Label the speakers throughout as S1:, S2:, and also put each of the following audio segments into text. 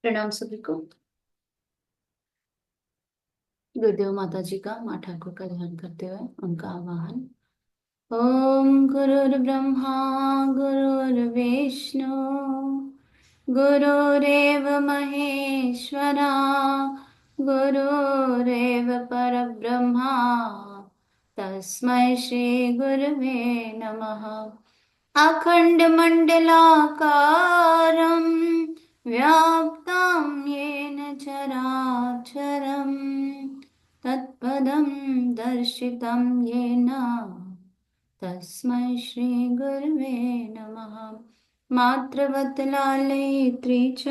S1: प्रणाम सभी को। गुरुदेव माता जी का, माँ ठाकुर का ध्यान करते हुए उनका आवाहन। ओम गुरुर्ब्रह्मा गुरुर्विष्णु गुरुरेव महेश्वरा गुरुरेव परब्रह्मा तस्मै श्री गुरवे नमः। अखण्डमण्डलाकारं व्याप्तं येन चराचरं तत्पदं दर्शितं येन तस्मै श्रीगुरवे नमः। मातृवत् लालयित्री च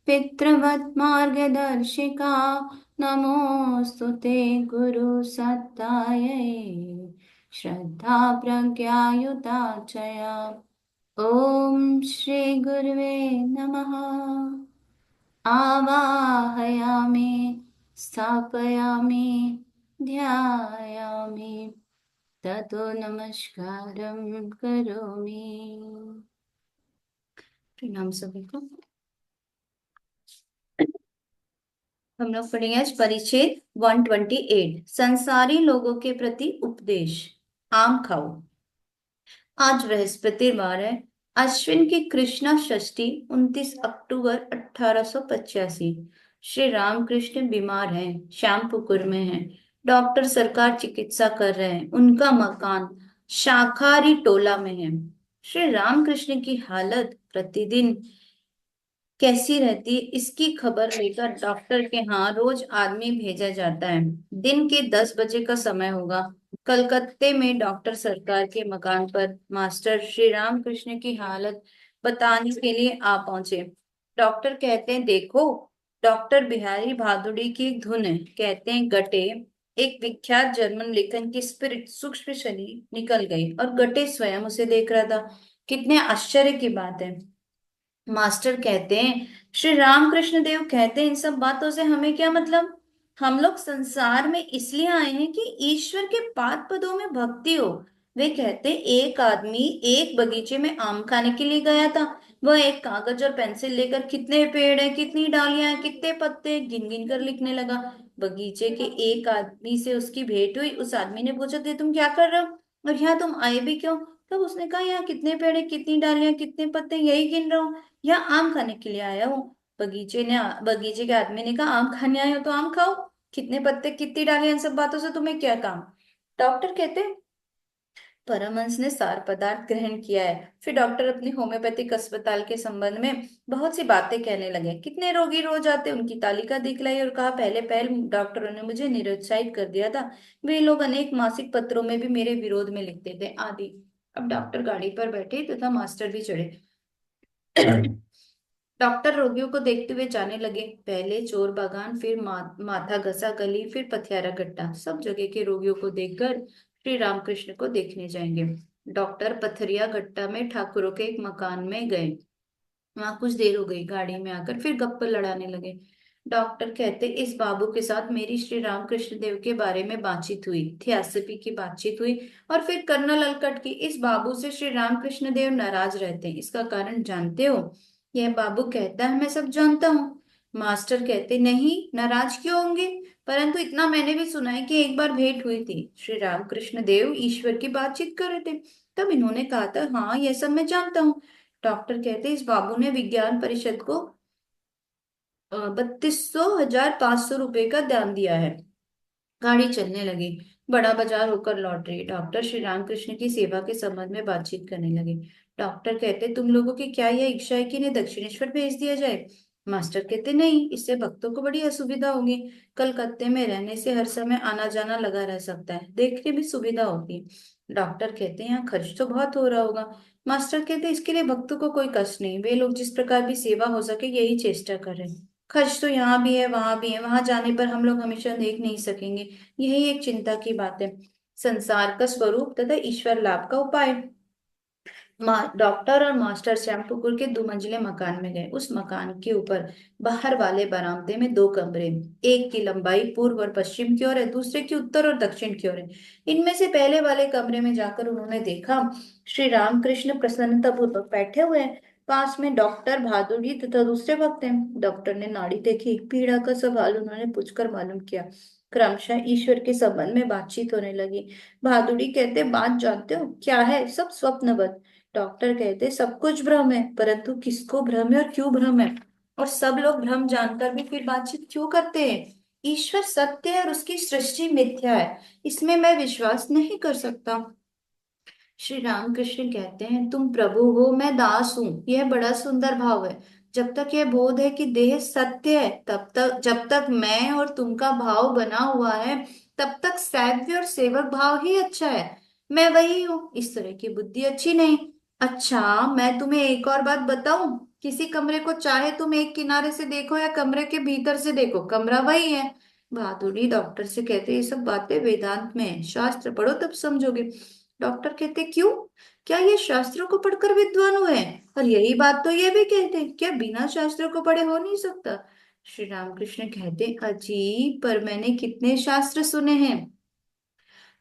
S1: पितृवत् मार्गदर्शिका नमोऽस्तु ते गुरुसत्तायै श्रद्धा प्रज्ञायुता चया। ॐ श्री गुरुवे नमः। आवाहयामि स्थापयामि ध्यायामि ततो नमस्कारं करोमि। प्रणाम सभी को। हम लोग पढ़ेंगे आज परिच्छेद 128, संसारी लोगों के प्रति उपदेश। आम खाओ। आज बृहस्पतिवार है, अश्विन की कृष्णा षष्ठी, 29 अक्टूबर 1885। श्री रामकृष्ण बीमार हैं, श्यामपुकुर में हैं। डॉक्टर सरकार चिकित्सा कर रहे हैं। उनका मकान शाखारी टोला में है। श्री रामकृष्ण की हालत प्रतिदिन कैसी रहती है, इसकी खबर लेकर डॉक्टर के यहाँ रोज आदमी भेजा जाता है। दिन के 10 बजे का समय होगा। कलकत्ते में डॉक्टर सरकार के मकान पर मास्टर श्री रामकृष्ण की हालत बताने के लिए आ पहुंचे। डॉक्टर कहते हैं, देखो। डॉक्टर बिहारी भादुड़ी की एक धुन है। कहते हैं, गटे, एक विख्यात जर्मन लेखन की स्पिरिट सूक्ष्म शरीर निकल गई और गटे स्वयं उसे देख रहा था। कितने आश्चर्य की बात है। मास्टर कहते हैं, श्री रामकृष्ण देव कहते हैं, इन सब बातों से हमें क्या मतलब। हम लोग संसार में इसलिए आए हैं कि ईश्वर के पाद पदों में भक्ति हो। वे कहते हैं, एक आदमी एक बगीचे में आम खाने के लिए गया था। वह एक कागज और पेंसिल लेकर कितने पेड़ हैं, कितनी डालियां हैं, कितने पत्ते हैं, गिन गिन कर लिखने लगा। बगीचे के एक आदमी से उसकी भेंट हुई। उस आदमी ने पूछा, "दे तुम क्या कर रहे हो और यहाँ तुम आए भी क्यों?" तब उसने कहा, "यहाँ कितने पेड़ हैं, कितनी डालियां, कितने पत्ते, यही गिन रहा हूँ। या आम खाने के लिए आया हूँ।" बगीचे के आदमी ने कहा, "आम खाने आए हो तो आम खाओ। कितने पत्ते, कितनी डालियां, इन सब बातों से तुम्हें क्या काम?" डॉक्टर कहते हैं, परमहंस ने सार पदार्थ ग्रहण किया है। फिर डॉक्टर अपने होम्योपैथिक अस्पताल के संबंध में बहुत सी बातें कहने लगे। कितने रोगी रोज आते, उनकी तालिका दिखलाई और कहा, पहले पहल डॉक्टरों ने मुझे निरुत्साहित कर दिया था। वे लोग अनेक मासिक पत्रों में भी मेरे विरोध में लिखते थे आदि। अब डॉक्टर गाड़ी पर बैठे तथा मास्टर भी चढ़े। डॉक्टर रोगियों को देखते हुए जाने लगे। पहले चोर बागान, फिर माथा घसा गली, फिर पथियारा गट्टा। सब जगह के रोगियों को देखकर श्री रामकृष्ण को देखने जाएंगे। डॉक्टर पथरिया गट्टा में ठाकुरों के एक मकान में गए। वहां कुछ देर हो गई। गाड़ी में आकर फिर गप्पे लड़ाने लगे। डॉक्टर कहते, इस बाबू के साथ मेरी श्री रामकृष्ण देव के बारे में बातचीत हुई, थियासफी की बातचीत हुई और फिर कर्नल अलकट की। इस बाबू से श्री रामकृष्ण देव नाराज रहते हैं, इसका कारण जानते हो? यह बाबू कहता है, मैं सब जानता हूँ। मास्टर कहते, नहीं, नाराज क्यों होंगे? परंतु इतना मैंने भी सुना है कि एक बार भेंट हुई थी, श्री रामकृष्ण देव ईश्वर की बातचीत कर रहे थे। तब इन्होंने कहा था, हाँ, यह सब मैं जानता हूँ। डॉक्टर कहते, इस बाबू ने विज्ञान परिषद को 32,500 रुपए का दान दिया है। गाड़ी चलने लगी। बड़ा बाजार होकर लौट रही। डॉक्टर श्री रामकृष्ण की सेवा के संबंध में बातचीत करने लगे। डॉक्टर कहते, तुम लोगों की क्या यह इच्छा है कि इन्हें दक्षिणेश्वर भेज दिया जाए? मास्टर कहते, नहीं, इससे भक्तों को बड़ी असुविधा होगी। कलकत्ते में रहने से हर समय आना जाना लगा रह सकता है, देखने में सुविधा होगी। डॉक्टर कहते हैं, यहाँ खर्च तो बहुत हो रहा होगा। मास्टर कहते, इसके लिए भक्तों को कोई कष्ट नहीं, वे लोग जिस प्रकार भी सेवा हो सके यही चेष्टा कर रहे हैं। खर्च तो यहाँ भी है, वहां भी है, वहां जाने पर हम लोग हमेशा देख नहीं सकेंगे, यही एक चिंता की बात है। संसार का स्वरूप तथा ईश्वर लाभ का उपाय। डॉक्टर और मास्टर श्यामपुकुर के 2 मंजिले मकान में गए। उस मकान के ऊपर बाहर वाले बरामदे में 2 कमरे, एक की लंबाई पूर्व और पश्चिम की ओर है, दूसरे की उत्तर और दक्षिण की ओर है। इनमें से पहले वाले कमरे में जाकर उन्होंने देखा, श्री रामकृष्ण प्रसन्नता पूर्वक बैठे हुए हैं। पास में डॉक्टर भादुड़ी तथा दूसरे भक्त हैं। डॉक्टर ने नाड़ी देखी, पीड़ा का सवाल उन्होंने पूछकर मालूम किया। क्रमशः ईश्वर के संबंध में बातचीत होने लगी। भादुड़ी कहते, बात जानते हो क्या है? सब स्वप्नवत। डॉक्टर कहते, सब कुछ भ्रम है, परंतु किसको भ्रम है और क्यों भ्रम है? और सब लोग भ्रम जानकर भी फिर बातचीत क्यों करते हैं? ईश्वर सत्य है और उसकी सृष्टि मिथ्या है, इसमें मैं विश्वास नहीं कर सकता। श्री रामकृष्ण कहते हैं, तुम प्रभु हो, मैं दास हूँ। यह बड़ा सुंदर भाव है। जब तक यह बोध है कि देह सत्य है, तब तक, जब तक मैं और तुम का भाव बना हुआ है, तब तक सैव्य और सेवक भाव ही अच्छा है। मैं वही हूँ, इस तरह की बुद्धि अच्छी नहीं। अच्छा, मैं तुम्हें एक और बात बताऊं। किसी कमरे को चाहे तुम एक किनारे से देखो या कमरे के भीतर से देखो, कमरा वही है। बहादुरी डॉक्टर से कहते, ये सब बातें वेदांत में है, शास्त्र पढ़ो तब समझोगे। डॉक्टर कहते, क्यों? क्या ये शास्त्रों को पढ़कर विद्वान हुए हैं? और यही बात तो ये भी कहते हैं, क्या बिना शास्त्रों को पढ़े हो नहीं सकता? श्री रामकृष्ण कहते, अजीब, पर मैंने कितने शास्त्र सुने हैं।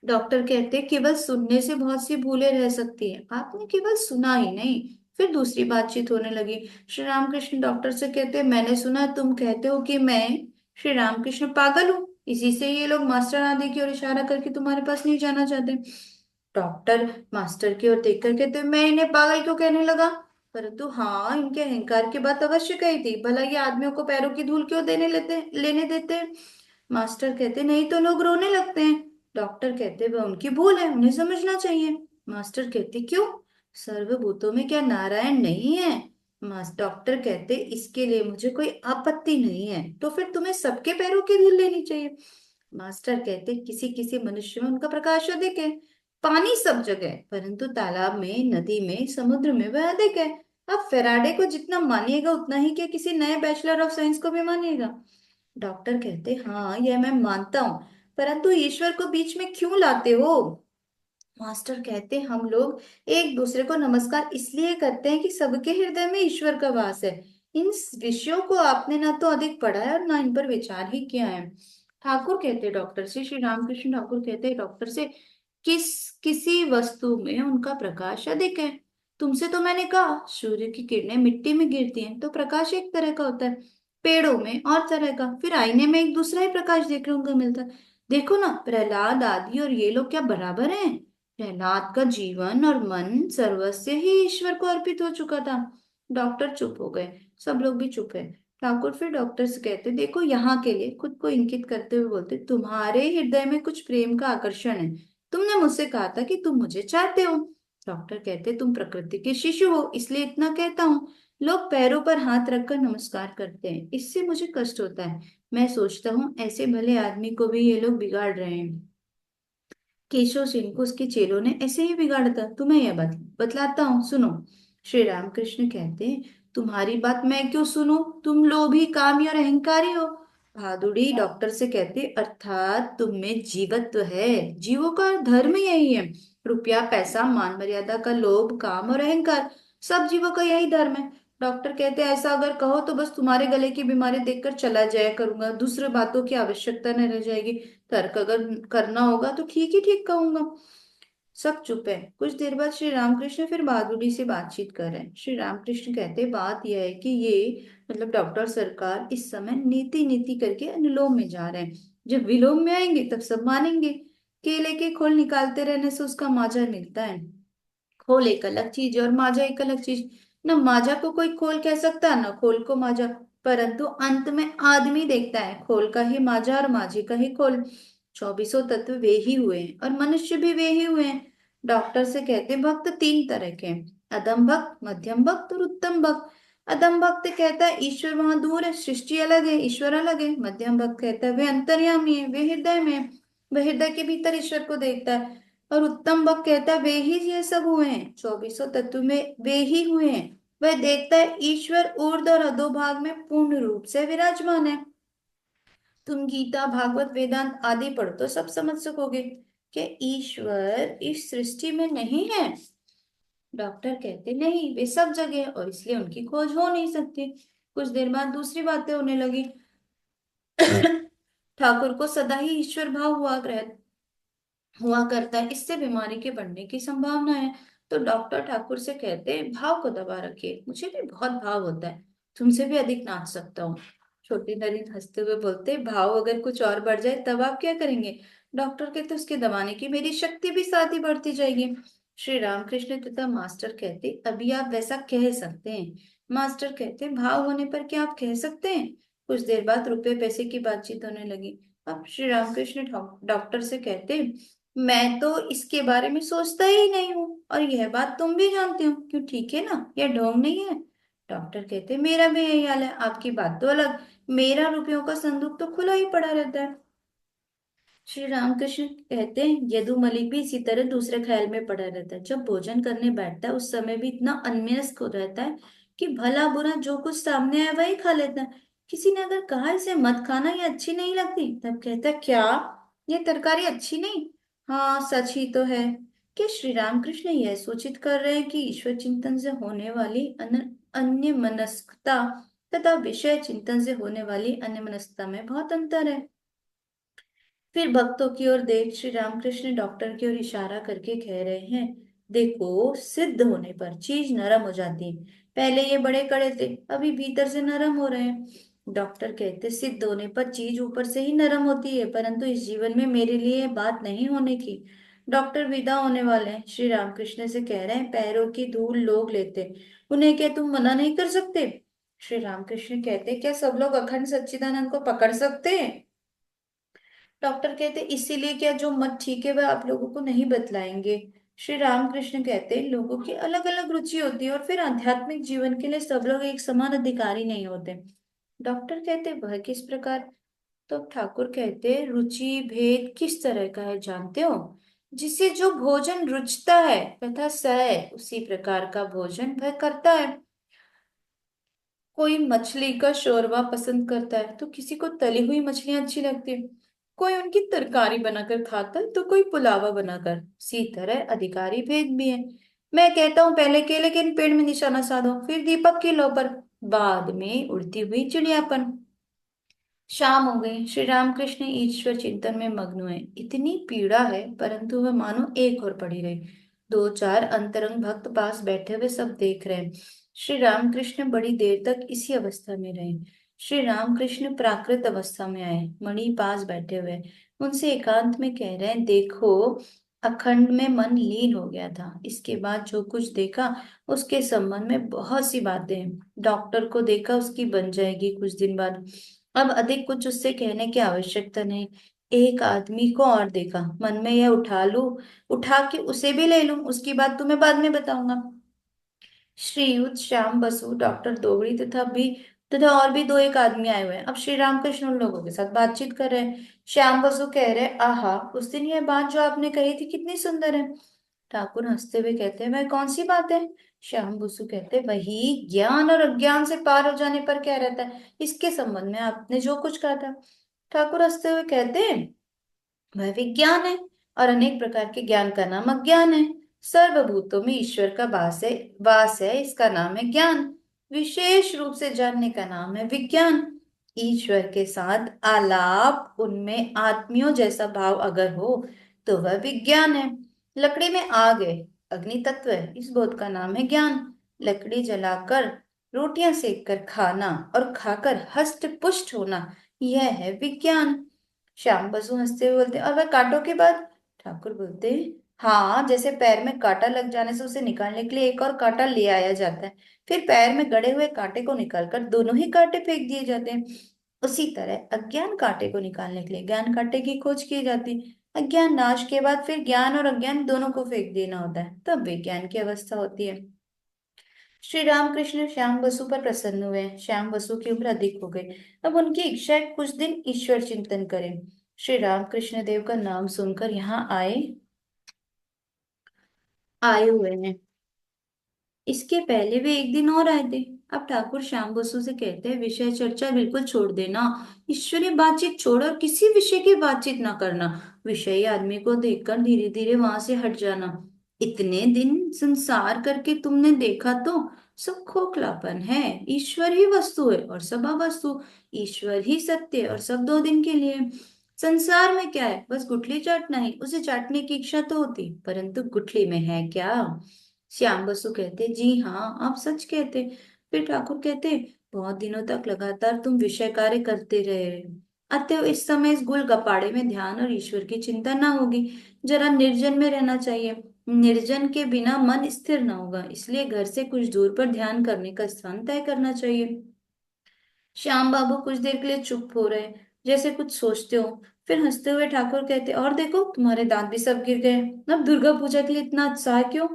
S1: डॉक्टर कहते, केवल सुनने से बहुत सी भूलें रह सकती हैं, आपने केवल सुना ही नहीं। फिर दूसरी बातचीत होने लगी। श्री रामकृष्ण डॉक्टर से कहते, मैंने सुना तुम कहते हो कि मैं, श्री रामकृष्ण, पागल हूँ, इसी से ये लोग मास्टर आदि की ओर इशारा करके तुम्हारे पास नहीं जाना चाहते। डॉक्टर मास्टर की ओर देखकर कहते, मैं इन्हें पागल क्यों कहने लगा? परंतु हाँ, इनके अहंकार की बात अवश्य कही थी, भला ये आदमियों को पैरों की धूल क्यों लेने देते हैं? मास्टर कहते, नहीं तो लोग रोने लगते हैं। डॉक्टर कहते, वह उनकी भूल है, उन्हें समझना चाहिए। मास्टर कहते, क्यों? सर्वभूतों में क्या नारायण नहीं है? डॉक्टर कहते, इसके लिए मुझे कोई आपत्ति नहीं है, तो फिर तुम्हें सबके पैरों की धूल लेनी चाहिए। मास्टर कहते, किसी किसी मनुष्य में उनका प्रकाश अधिक है। पानी सब जगह है, परंतु तालाब में, नदी में, समुद्र में वह अधिक है। अब फेराडे को जितना मानिएगा उतना ही क्या किसी नए बैचलर ऑफ साइंस को भी मानिएगा? डॉक्टर कहते, हाँ, यह मैं मानता हूँ, परंतु ईश्वर को बीच में क्यों लाते हो? मास्टर कहते, हम लोग एक दूसरे को नमस्कार इसलिए करते हैं कि सबके हृदय में ईश्वर का वास है। इन विषयों को आपने ना तो अधिक पढ़ा है और ना इन पर विचार ही किया है। ठाकुर कहते डॉक्टर से, श्री रामकृष्ण ठाकुर कहते डॉक्टर से, किसी वस्तु में उनका प्रकाश अधिक है। तुमसे तो मैंने कहा, सूर्य की किरणें मिट्टी में गिरती हैं तो प्रकाश एक तरह का होता है, पेड़ों में और तरह का, फिर आईने में एक दूसरा ही प्रकाश देखने को मिलता है। देखो ना, प्रहलाद आदि और ये लोग क्या बराबर हैं? प्रहलाद का जीवन और मन सर्वस्व ही ईश्वर को अर्पित हो चुका था। डॉक्टर चुप हो गए, सब लोग भी चुप है। ठाकुर फिर डॉक्टर से कहते, देखो, यहाँ के लिए खुद को इंगित करते हुए बोलते, तुम्हारे हृदय में कुछ प्रेम का आकर्षण है। तुमने मुझसे कहा था कि तुम मुझे चाहते हो। डॉक्टर कहते, तुम प्रकृति के शिशु हो, इसलिए इतना कहता हूँ। लोग पैरों पर हाथ रखकर नमस्कार करते हैं, इससे मुझे कष्ट होता है। मैं सोचता हूँ ऐसे भले आदमी को भी ये लोग बिगाड़ रहे हैं। केशव सिंह को उसके चेलों ने ऐसे ही बिगाड़ा था, तुम्हें यह बात बतलाता हूँ, सुनो। श्री रामकृष्ण कहते हैं, तुम्हारी बात मैं क्यों सुनूं? तुम लोभी, कामी और अहंकारी हो। भादुड़ी डॉक्टर से कहते, अर्थात तुम में जीवत्व है। जीवों का धर्म यही है, रुपया, पैसा, मान मर्यादा का लोभ, काम और अहंकार, सब जीवों का यही धर्म है। डॉक्टर कहते हैं, ऐसा अगर कहो तो बस तुम्हारे गले की बीमारी देखकर चला जाया करूंगा, दूसरे बातों की आवश्यकता न रह जाएगी। तर्क अगर करना होगा तो ठीक ही ठीक कहूंगा। सब चुप है। कुछ देर बाद श्री रामकृष्ण फिर बहादुरी से बातचीत कर रहे हैं। श्री रामकृष्ण कहते, बात यह है कि ये, मतलब डॉक्टर सरकार, इस समय नीति नीति करके अनुलोम में जा रहे हैं। जब विलोम में आएंगे तब सब मानेंगे। केले के खोल निकालते रहने से उसका माजा मिलता है। खोल एक अलग चीज है और माजा एक अलग चीज। न माजा को कोई खोल कह सकता, न खोल को माजा, परंतु अंत में आदमी देखता है खोल का ही माजा और माजे का ही खोल। चौबीसों तत्व वे ही हुए हैं और मनुष्य भी वे ही हुए हैं। डॉक्टर से कहते, भक्त तीन तरह के हैं, अधम भक्त, मध्यम भक्त और उत्तम भक्त। अधम भक्त कहता है ईश्वर वहां दूर है, सृष्टि अलग है, ईश्वर अलग है। मध्यम भक्त कहता है वे अंतर्यामी है, वे हृदय में है, वे हृदय के भीतर ईश्वर को देखता है। और उत्तम वक्त कहता है वे ही ये सब हुए हैं, चौबीसों तत्व में वे ही हुए हैं। वह देखता है ईश्वर ऊर्ध्व और अधोभाग में पूर्ण रूप से विराजमान है। तुम गीता, भागवत, वेदांत आदि पढ़ो तो सब समझ सकोगे कि ईश्वर इस सृष्टि में नहीं है। डॉक्टर कहते, नहीं, वे सब जगह है और इसलिए उनकी खोज हो नहीं सकती। कुछ देर बाद दूसरी बातें होने लगी। ठाकुर को सदा ही ईश्वर भाव हुआ करता है, इससे बीमारी के बढ़ने की संभावना है। तो डॉक्टर ठाकुर से कहते हैं, भाव को दबा रखिए, मुझे भी बहुत भाव होता है, तुमसे भी अधिक नाच सकता हूँ। छोटी नरेन हंसते हुए बोलते, भाव अगर कुछ और बढ़ जाए तब आप क्या करेंगे? डॉक्टर कहते, उसके दबाने की मेरी शक्ति भी साथ ही बढ़ती जाएगी। श्री रामकृष्ण तथा मास्टर कहते, अभी आप वैसा कह सकते हैं। मास्टर कहते, भाव होने पर क्या आप कह सकते हैं? कुछ देर बाद रुपए पैसे की बातचीत होने लगी। अब श्री रामकृष्ण डॉक्टर से कहते, मैं तो इसके बारे में सोचता ही नहीं हूँ, और यह बात तुम भी जानते हो, क्यों? ठीक है ना, यह ढोंग नहीं है। डॉक्टर कहते, मेरा भी यही हाल है, आपकी बात तो अलग, मेरा रुपयों का संदूक तो खुला ही पड़ा रहता है। श्री रामकृष्ण कहते हैं, यदु मलिक भी इसी तरह दूसरे ख्याल में पड़ा रहता है। जब भोजन करने बैठता है उस समय भी इतना अन्यमनस्क हो रहता है कि भला बुरा जो कुछ सामने आए वही खा लेता है। किसी ने अगर कहा इसे मत खाना, ये अच्छी नहीं लगती, तब कहता है, क्या ये तरकारी अच्छी नहीं? हाँ, सच ही तो है। कि श्री रामकृष्ण यह सूचित कर रहे हैं कि ईश्वर चिंतन से होने वाली अन्य मनस्कता तथा विषय चिंतन से होने वाली अन्य मनस्कता में बहुत अंतर है। फिर भक्तों की ओर देख श्री रामकृष्ण डॉक्टर की ओर इशारा करके कह रहे हैं, देखो, सिद्ध होने पर चीज नरम हो जाती है। पहले ये बड़े कड़े थे, अभी भीतर से नरम हो रहे हैं। डॉक्टर कहते, सिद्ध होने पर चीज ऊपर से ही नरम होती है, परंतु इस जीवन में मेरे लिए ये बात नहीं होने की। डॉक्टर विदा होने वाले हैं। श्री रामकृष्ण से कह रहे हैं, पैरों की धूल लोग लेते, उन्हें क्या तुम मना नहीं कर सकते? श्री रामकृष्ण कहते, क्या सब लोग अखंड सच्चिदानंद को पकड़ सकते हैं? डॉक्टर कहते, इसीलिए क्या जो मत ठीक है वह आप लोगों को नहीं बतलाएंगे? श्री रामकृष्ण कहते, लोगों की अलग अलग रुचि होती है, और फिर आध्यात्मिक जीवन के लिए सब लोग एक समान अधिकारी नहीं होते। डॉक्टर कहते, वह किस प्रकार? तो ठाकुर कहते, रुचि भेद किस तरह का है जानते हो? जिसे जो भोजन रुचता है तथा सह उसी प्रकार का भोजन वह करता है। कोई मछली का शोरबा पसंद करता है तो किसी को तली हुई मछलियां अच्छी लगती है। कोई उनकी तरकारी बनाकर खाता है तो कोई पुलावा बनाकर। इसी तरह अधिकारी भेद भी है। मैं कहता हूँ, पहले केले के पेड़ में निशाना साधो, फिर दीपक की लौ पर, बाद में उड़ती हुई चिड़ियापन। शाम हो गई। श्री रामकृष्ण ईश्वर चिंतन में मग्न हुए। इतनी पीड़ा है, परंतु वह मानो एक और पड़ी रही। दो चार अंतरंग भक्त पास बैठे हुए सब देख रहे हैं। श्री रामकृष्ण बड़ी देर तक इसी अवस्था में रहे। श्री रामकृष्ण प्राकृत अवस्था में आए, मणि पास बैठे हुए उनसे एकांत में कह रहे हैं, देखो, अखंड में मन लीन हो गया था। इसके बाद जो कुछ देखा उसके संबंध में बहुत सी बातें हैं। डॉक्टर को देखा, उसकी बन जाएगी कुछ दिन बाद। अब अधिक कुछ उससे कहने की आवश्यकता नहीं। एक आदमी को और देखा, मन में यह उठा लूं, उठा के उसे भी ले लूं, उसकी बात तुम्हें बाद में बताऊंगा। श्रीयुत श्याम बसु, डॉक्टर दोगड़ी तथा और भी दो एक आदमी आए हुए हैं। अब श्री रामकृष्ण उन लोगों के साथ बातचीत कर रहे हैं। श्याम बसु कह रहे, आहा, उस दिन यह बात जो आपने कही थी कितनी सुंदर है। ठाकुर हंसते हुए कहते हैं, वह कौन सी बात है? श्याम बसु कहते हैं, वही ज्ञान और अज्ञान से पार हो जाने पर क्या रहता है, इसके संबंध में आपने जो कुछ कहा था। ठाकुर हंसते हुए कहते हैं, वह विज्ञान है, और अनेक प्रकार के ज्ञान का नाम अज्ञान है। सर्वभूतों में ईश्वर का वास है, इसका नाम है ज्ञान। विशेष रूप से जानने का नाम है विज्ञान। ईश्वर के साथ आलाप, उनमें आत्मियों जैसा भाव अगर हो तो वह विज्ञान है। लकड़ी में आग है, अग्नि तत्व है, इस बोध का नाम है ज्ञान। लकड़ी जलाकर, रोटियां सेक कर खाना और खाकर हष्ट पुष्ट होना, यह है विज्ञान। श्याम बसु हंसते हुए बोलते, और वह कांटों के बाद? ठाकुर बोलते, हाँ, जैसे पैर में कांटा लग जाने से उसे निकालने के लिए एक और कांटा ले आया जाता है, फिर पैर में गड़े हुए कांटे को निकालकर दोनों ही कांटे फेंक दिए जाते हैं, उसी तरह अज्ञान कांटे को निकालने के लिए ज्ञान कांटे की खोज की जाती है। अज्ञान नाश के बाद फिर ज्ञान और अज्ञान दोनों को फेंक देना होता है, तब विज्ञान की अवस्था होती है। श्री रामकृष्ण श्याम बसु पर प्रसन्न हुए। श्याम बसु की उम्र अधिक हो गई। अब उनकी इच्छा है कुछ दिन ईश्वर चिंतन करें। श्री रामकृष्ण देव का नाम सुनकर यहाँ आए हुए हैं। इसके पहले वे एक दिन और आए थे। अब ठाकुर श्याम बसु से कहते हैं, विषय चर्चा बिल्कुल छोड़ देना। ईश्वरीय बातचीत छोड़ और किसी विषय की बातचीत ना करना। विषयी आदमी को देखकर धीरे धीरे वहां से हट जाना। इतने दिन संसार करके तुमने देखा तो सब खोखलापन है। ईश्वर ही वस्तु है और सब वस्तु। ईश्वर ही सत्य है और सब दो दिन के लिए। संसार में क्या है, बस गुठली चाटना ही। उसे चाटने की इच्छा तो होती, परंतु गुठली में है क्या? श्याम बसु कहते, जी हाँ, आप सच कहते। फिर ठाकुर कहते, बहुत दिनों तक लगातार तुम विषय कार्य करते रहे, अतएव इस समय इस गुल गपाड़े में ध्यान और ईश्वर की चिंता ना होगी। जरा निर्जन में रहना चाहिए। निर्जन के बिना मन स्थिर ना होगा, इसलिए घर से कुछ दूर पर ध्यान करने का स्थान तय करना चाहिए। श्याम बाबू कुछ देर के लिए चुप हो रहे, जैसे कुछ सोचते हो। फिर हंसते हुए ठाकुर कहते, और देखो, तुम्हारे दांत भी सब गिर गए। अब दुर्गा पूजा के लिए इतना उत्साह क्यों?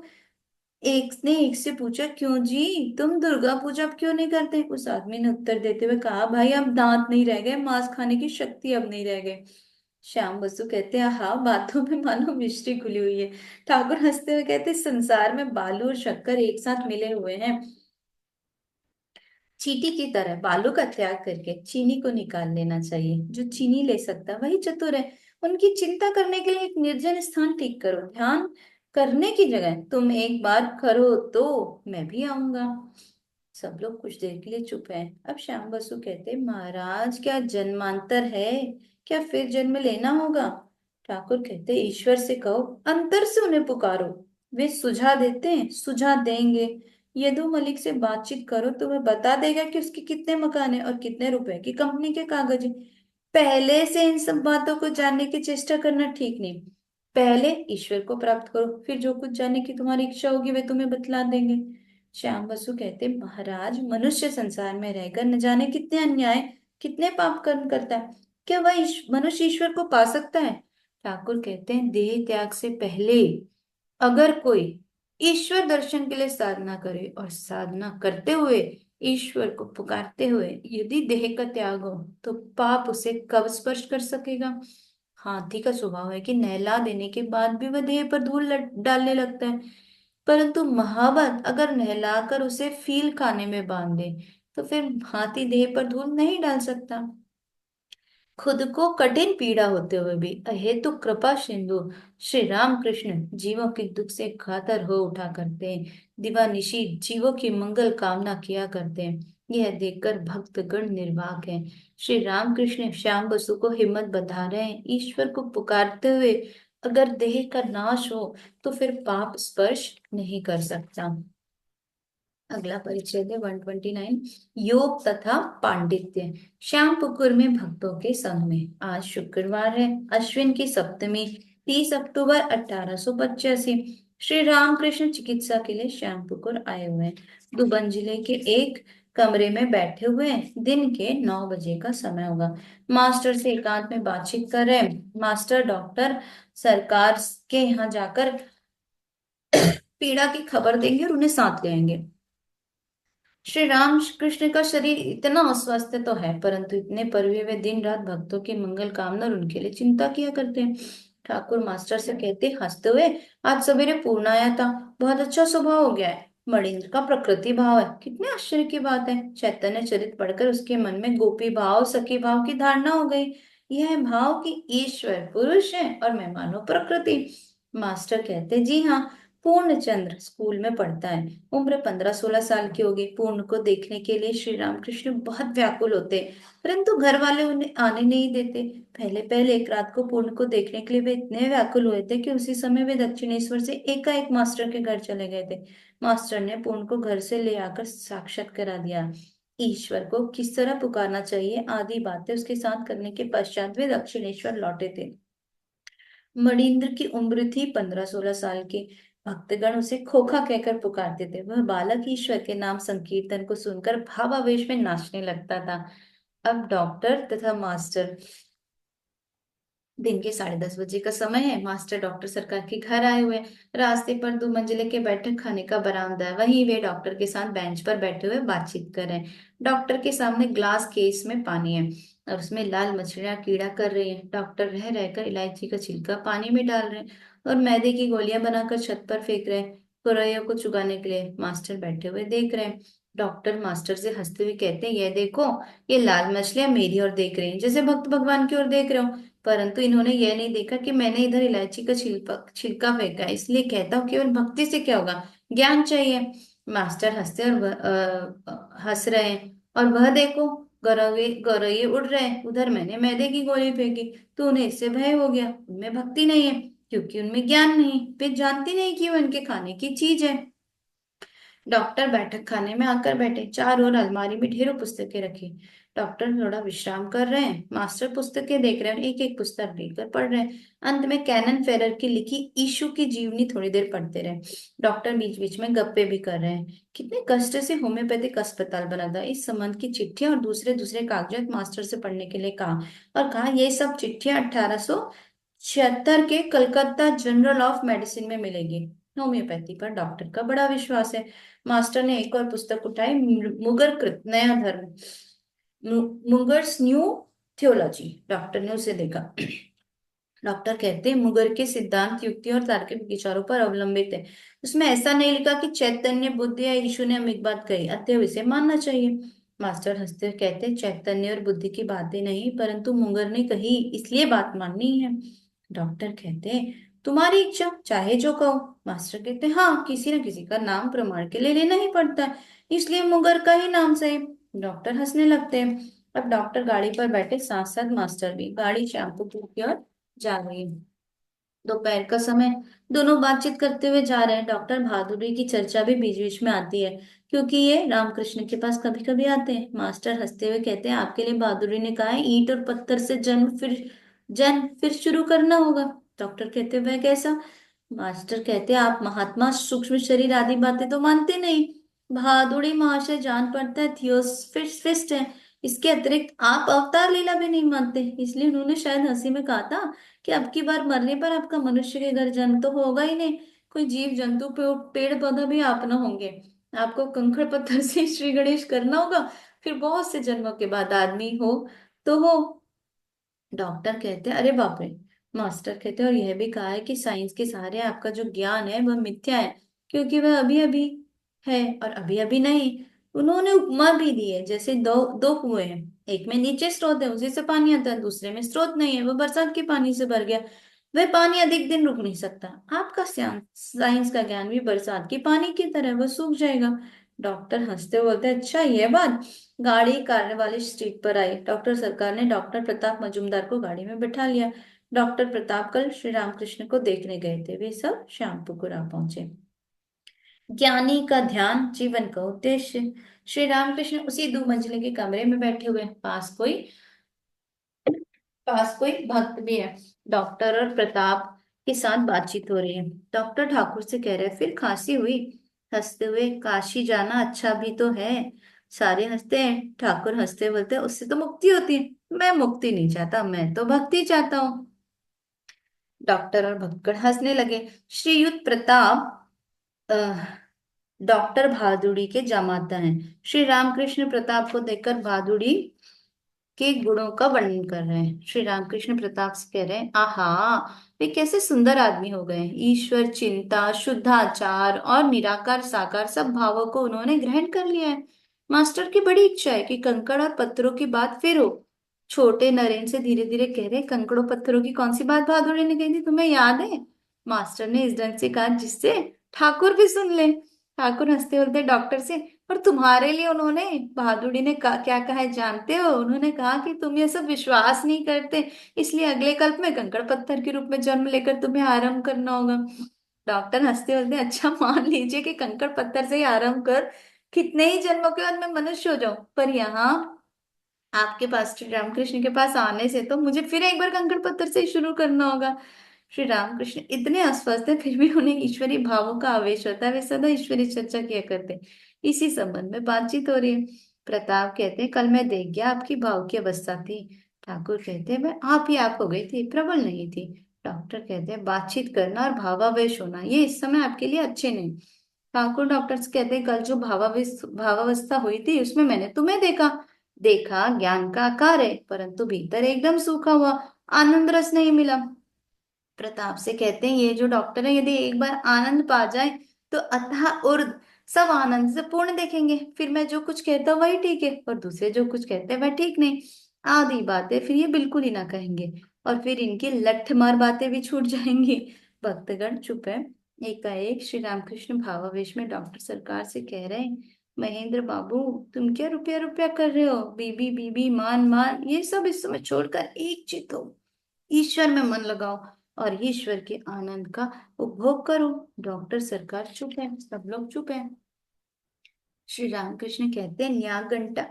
S1: एक ने एक से पूछा, क्यों जी, तुम दुर्गा पूजा अब क्यों नहीं करते? उस आदमी ने उत्तर देते हुए कहा, भाई अब दांत नहीं रह गए, मांस खाने की शक्ति अब नहीं रह गई। श्याम बसु कहते हैं, हाँ, बातों में मानो मिश्री खुली हुई है। ठाकुर हंसते हुए कहते, संसार में बालू और शक्कर एक साथ मिले हुए हैं। चींटी की तरह बालू का त्याग करके चीनी को निकाल लेना चाहिए। जो चीनी ले सकता वही चतुर है। उनकी चिंता करने के लिए एक निर्जन स्थान ठीक करो। ध्यान करने की जगह तुम एक बार करो तो मैं भी आऊंगा। सब लोग कुछ देर के लिए चुप हैं। अब श्याम बसु कहते, महाराज, क्या जन्मांतर है? क्या फिर जन्म लेना होगा? ठाकुर कहते, ईश्वर से कहो, अंतर से उन्हें पुकारो। वे सुझा देते हैं, सुझा देंगे। यदु मलिक से बातचीत करो तो वह बता देगा कि उसके कितने मकान है और कितने रुपए की कंपनी के कागज है। पहले से इन सब बातों को जानने की चेष्टा करना ठीक नहीं। पहले ईश्वर को प्राप्त करो, फिर जो कुछ जानने की तुम्हारी इच्छा होगी वे तुम्हें बतला देंगे। श्याम बसु कहते, महाराज, मनुष्य संसार में रहकर न जाने कितने अन्याय, कितने पाप कर्म करता है। क्या वह मनुष्य ईश्वर को पा सकता है? ठाकुर कहते हैं, देह त्याग से पहले अगर कोई ईश्वर दर्शन के लिए साधना करे और साधना करते हुए ईश्वर को पुकारते हुए यदि देह का त्याग हो, तो पाप उसे कब स्पर्श कर सकेगा? हाथी का स्वभाव है कि नहला देने के बाद भी वह देह पर धूल डालने लगता है, परंतु महावत अगर नहलाकर उसे फील खाने में बांध दे, तो फिर हाथी देह पर धूल नहीं डाल सकता। खुद को कठिन पीड़ा होते हुए भी अहेतु कृपा सिंधु श्री रामकृष्ण जीवों के दुख से कातर हो उठा करते हैं। दिवानिशी जीवों की मंगल कामना किया करते हैं। यह देखकर भक्तगण निर्वाक हैं। श्री रामकृष्ण श्याम बसु को हिम्मत बंधा रहे हैं। ईश्वर को पुकारते हुए अगर देह का नाश हो, तो फिर पाप स्पर्श नहीं कर सकता। अगला परिच्छेद है 129, योग तथा पांडित्य। श्यामपुकुर में भक्तों के संग में आज शुक्रवार है, अश्विन की सप्तमी, 30 अक्टूबर 1885। श्री रामकृष्ण चिकित्सा के लिए श्यामपुकुर आए हुए हैं। दुबंजिले के एक कमरे में बैठे हुए हैं। दिन के 9 बजे का समय होगा। मास्टर से एकांत में बातचीत कर रहे हैं। मास्टर डॉक्टर सरकार के यहाँ जाकर पीड़ा की खबर देंगे और उन्हें साथ ले आएंगे। श्री राम कृष्ण का शरीर इतना अस्वस्थ तो है, परंतु इतने पर भी वे दिन रात भक्तों की मंगल कामना और उनके लिए चिंता किया करते हैं। ठाकुर मास्टर से कहते हंसते हुए, आज सवेरे पूर्ण आया था, बहुत अच्छा स्वभाव हो गया है। मणिंद्र का प्रकृति भाव है, कितने आश्चर्य की बात है। चैतन्य चरित पढ़कर उसके मन में गोपी भाव, सखी भाव की धारणा हो गई। यह भाव कि ईश्वर पुरुष है और मैं मानव प्रकृति। मास्टर कहते, जी हाँ, पूर्णचंद्र स्कूल में पढ़ता है। उम्र 15-16 साल की होगी। पूर्ण को देखने के लिए श्री रामकृष्ण बहुत व्याकुल होते, परंतु घर वाले उन्हें आने नहीं देते। पहले पहले एक रात को पूर्ण को देखने के लिए वे इतने व्याकुल हुए थे कि उसी समय वे दक्षिणेश्वर से एकाएक मास्टर के घर चले गए थे। मास्टर ने पूर्ण को घर से ले आकर साक्षात करा दिया। ईश्वर को किस तरह पुकारना चाहिए आदि बातें उसके साथ करने के पश्चात वे दक्षिणेश्वर लौटे थे। मणिंद्र की उम्र थी 15-16 साल की। भक्तगण उसे खोखा कहकर पुकारते थे। वह बालक ईश्वर के नाम संकीर्तन को सुनकर भावावेश में नाचने लगता था। अब डॉक्टर तथा मास्टर, दिन के 10:30 बजे का समय है। मास्टर डॉक्टर सरकार के घर आए हुए हैं। रास्ते पर 2 मंजिले के बैठक खाने का बरामदा है, वहीं वे डॉक्टर के साथ बेंच पर बैठे हुए बातचीत कर रहे हैं। डॉक्टर के सामने ग्लास केस में पानी है और उसमें लाल मछलियां कीड़ा कर रही हैं। डॉक्टर रह रहकर इलायची का छिलका पानी में डाल रहे हैं और मैदे की गोलियां बनाकर छत पर फेंक रहे हैं, खुरैयों को चुगाने के लिए। मास्टर बैठे हुए देख रहे हैं। डॉक्टर मास्टर से हंसते हुए कहते हैं, ये देखो, ये लाल मछलियां मेरी ओर देख रही हैं, जैसे भक्त भगवान की ओर देख रहे हो। परंतु इन्होंने यह नहीं देखा कि मैंने इधर इलायची का छिलका छिलका फेंका है, इसलिए कहता हूँ केवल भक्ति से क्या होगा, ज्ञान चाहिए। मास्टर हंसते और हंस रहे हैं। और वह देखो, गौरव गौरैये उड़ रहे हैं, उधर मैंने मैदे की गोली फेंकी तो उन्हें इससे भय हो गया। उनमें भक्ति नहीं है, क्योंकि उनमें ज्ञान नहीं, वे जानती नहीं कि वो उनके खाने की चीज है। डॉक्टर बैठक खाने में आकर बैठे। चारों ओर अलमारी में ढेरों पुस्तकें रखी। डॉक्टर थोड़ा विश्राम कर रहे हैं। मास्टर पुस्तकें देख रहे हैं, एक एक पुस्तक लेकर पढ़ रहे हैं। अंत में कैनन फेरर की लिखी यीशु की जीवनी थोड़ी देर पढ़ते रहे। डॉक्टर बीच बीच में गप्पे भी कर रहे हैं। कितने कष्ट से होम्योपैथिक अस्पताल बना था। इस संबंध की चिट्ठियां और दूसरे दूसरे कागजात मास्टर से पढ़ने के लिए कहा, और कहा ये सब चिट्ठियां 1876 के कलकत्ता जर्नल ऑफ मेडिसिन में मिलेगी। होम्योपैथी पर डॉक्टर का बड़ा विश्वास है। मास्टर ने एक और पुस्तक उठाई, मुगरकृत नया धर्म, मुगर्स न्यू थियोलॉजी। डॉक्टर ने उसे देखा। डॉक्टर कहते हैं मुगर के सिद्धांत युक्ति और तार्किक विचारों पर अवलंबित है। उसमें ऐसा नहीं लिखा कि चैतन्य बुद्धि या यीशु ने अमित बात कही अतएव इसे मानना चाहिए। मास्टर हंसते हुए कहते हैं चैतन्य और बुद्धि की बातें नहीं, परंतु मुगर ने कही इसलिए बात माननी है। डॉक्टर कहते हैं तुम्हारी इच्छा, चाहे जो कहो। मास्टर कहते हैं हाँ, किसी न किसी का नाम प्रमाण के लिए लेना ही पड़ता है, इसलिए मुगर का ही नाम सही। डॉक्टर हंसने लगते हैं। अब डॉक्टर गाड़ी पर बैठे, साथ साथ मास्टर भी। गाड़ी श्यामपुर की ओर जा रही है। दोपहर का समय। दोनों बातचीत करते हुए जा रहे हैं। डॉक्टर बहादुरी की चर्चा भी बीच बीच में आती है, क्योंकि ये रामकृष्ण के पास कभी कभी आते हैं। मास्टर हंसते हुए कहते हैं आपके लिए बहादुरी ने कहा है ईंट और पत्थर से जन्म फिर शुरू करना होगा। डॉक्टर कहते हैं वह कैसा? मास्टर कहते हैं आप महात्मा सूक्ष्म शरीर आदि बातें तो मानते नहीं। बहादुरी महाशय जान पड़ता है थियोसफिस्ट है। इसके अतिरिक्त आप अवतार लीला भी नहीं मानते, इसलिए उन्होंने शायद हंसी में कहा था कि अब की बार मरने पर आपका मनुष्य के घर जन्म तो होगा ही नहीं, कोई जीव जंतु पेड़ पौधा भी आप ना होंगे। आपको कंकड़ पत्थर से श्री गणेश करना होगा, फिर बहुत से जन्मों के बाद आदमी हो तो हो। डॉक्टर कहते हैं अरे बाप रे। मास्टर कहते हैं और यह भी कहा है कि साइंस के सहारे आपका जो ज्ञान है वह मिथ्या है, क्योंकि वह अभी अभी है और अभी अभी नहीं। उन्होंने उपमा भी दी है, जैसे दो दो कुएं हैं। एक में नीचे स्रोत है, उसी से पानी आता है, दूसरे में स्रोत नहीं है, वह बरसात के पानी से भर गया। वह पानी अधिक दिन रुक नहीं सकता। आपका साइंस का ज्ञान भी बरसात के पानी की तरह, वह सूख जाएगा। डॉक्टर हंसते हुए बोलते हैं अच्छा यह बात। गाड़ी कारने वाली स्ट्रीट पर आई। डॉक्टर सरकार ने डॉक्टर प्रताप मजूमदार को गाड़ी में बिठा लिया। डॉक्टर प्रताप कल श्री रामकृष्ण को देखने गए थे। वे सब श्यामपुकुर आ पहुंचे। ज्ञानी का ध्यान जीवन का उद्देश्य। श्री रामकृष्ण उसी दो मंजिले के कमरे में बैठे हुए हैं। पास कोई भक्त भी है। डॉक्टर और प्रताप के साथ बातचीत हो रही है। डॉक्टर ठाकुर से कह रहे फिर खांसी हुई? हंसते हुए काशी जाना अच्छा भी तो है। सारे हंसते हैं। ठाकुर हंसते बोलते हैं उससे तो मुक्ति होती है। मैं मुक्ति नहीं चाहता, मैं तो भक्ति चाहता हूँ। डॉक्टर और भक्कड़ हंसने लगे। श्रीयुत प्रताप डॉक्टर भादुड़ी के जामाता हैं। श्री रामकृष्ण प्रताप को देखकर भादुड़ी के गुणों का वर्णन कर रहे हैं। श्री रामकृष्ण प्रताप से कह रहे हैं आहा, वे कैसे सुंदर आदमी हो गए। ईश्वर चिंता, शुद्धाचार और निराकार साकार सब भावों को उन्होंने ग्रहण कर लिया है। मास्टर की बड़ी इच्छा है कि कंकड़ और पत्थरों की बात फिर हो। छोटे नरेन से धीरे धीरे कह रहे कंकड़ों पत्थरों की कौन सी बात बहादुर ने कही थी, तुम्हें याद है? मास्टर ने इस ढंग से कहा जिससे ठाकुर भी सुन ले। ठाकुर हंसते बोलते डॉक्टर से और तुम्हारे लिए उन्होंने, बहादुरी ने क्या कहा है जानते हो? उन्होंने कहा कि तुम ये सब विश्वास नहीं करते, इसलिए अगले कल्प में कंकड़ पत्थर के रूप में जन्म लेकर तुम्हें आरंभ करना होगा। डॉक्टर हंसते बोलते अच्छा मान लीजिए कि कंकड़ पत्थर से ही आरंभ कर कितने ही जन्मों के बाद मैं मनुष्य हो जाऊं, पर यहाँ आपके पास श्री रामकृष्ण के पास आने से तो मुझे फिर एक बार कंकड़ पत्थर से ही शुरू करना होगा। श्री रामकृष्ण इतने अस्वस्थ है, फिर भी उन्हें ईश्वरी भावों का आवेश होता है। वे सदा ईश्वरी चर्चा किया करते हैं। इसी संबंध में बातचीत हो रही है। प्रताप कहते हैं कल मैं देख गया आपकी भाव की अवस्था थी। ठाकुर कहते हैं मैं आप ही आप हो गई थी, प्रबल नहीं थी। डॉक्टर कहते हैं बातचीत करना और भावावेश होना ये इस समय आपके लिए अच्छे नहीं। ठाकुर डॉक्टर से कहते हैं कल जो भावावस्था हुई थी उसमें मैंने तुम्हें देखा। देखा ज्ञान का आकार है, परंतु भीतर एकदम सूखा हुआ, आनंद रस नहीं मिला। प्रताप से कहते हैं ये जो डॉक्टर है यदि एक बार आनंद पा जाए तो अतः ऊर्ध्व सब आनंद से पूर्ण देखेंगे। फिर मैं जो कुछ कहता हूँ वही ठीक है और दूसरे जो कुछ कहते हैं वह ठीक नहीं। आधी बातें फिर ये बिल्कुल ही ना कहेंगे, और फिर इनकी लठमार बातें भी छूट जाएंगी। भक्तगण चुप है। एकाएक श्री रामकृष्ण भावावेश में डॉक्टर सरकार से कह रहे हैं महेंद्र बाबू, तुम क्या रुपया रुपया कर रहे हो? बीबी बीबी मान मान ये सब इस समय छोड़कर एक चित हो, ईश्वर में मन लगाओ और ईश्वर के आनंद का उपभोग करो। डॉक्टर सरकार चुप है, सब लोग चुप है। श्री रामकृष्ण कहते हैं,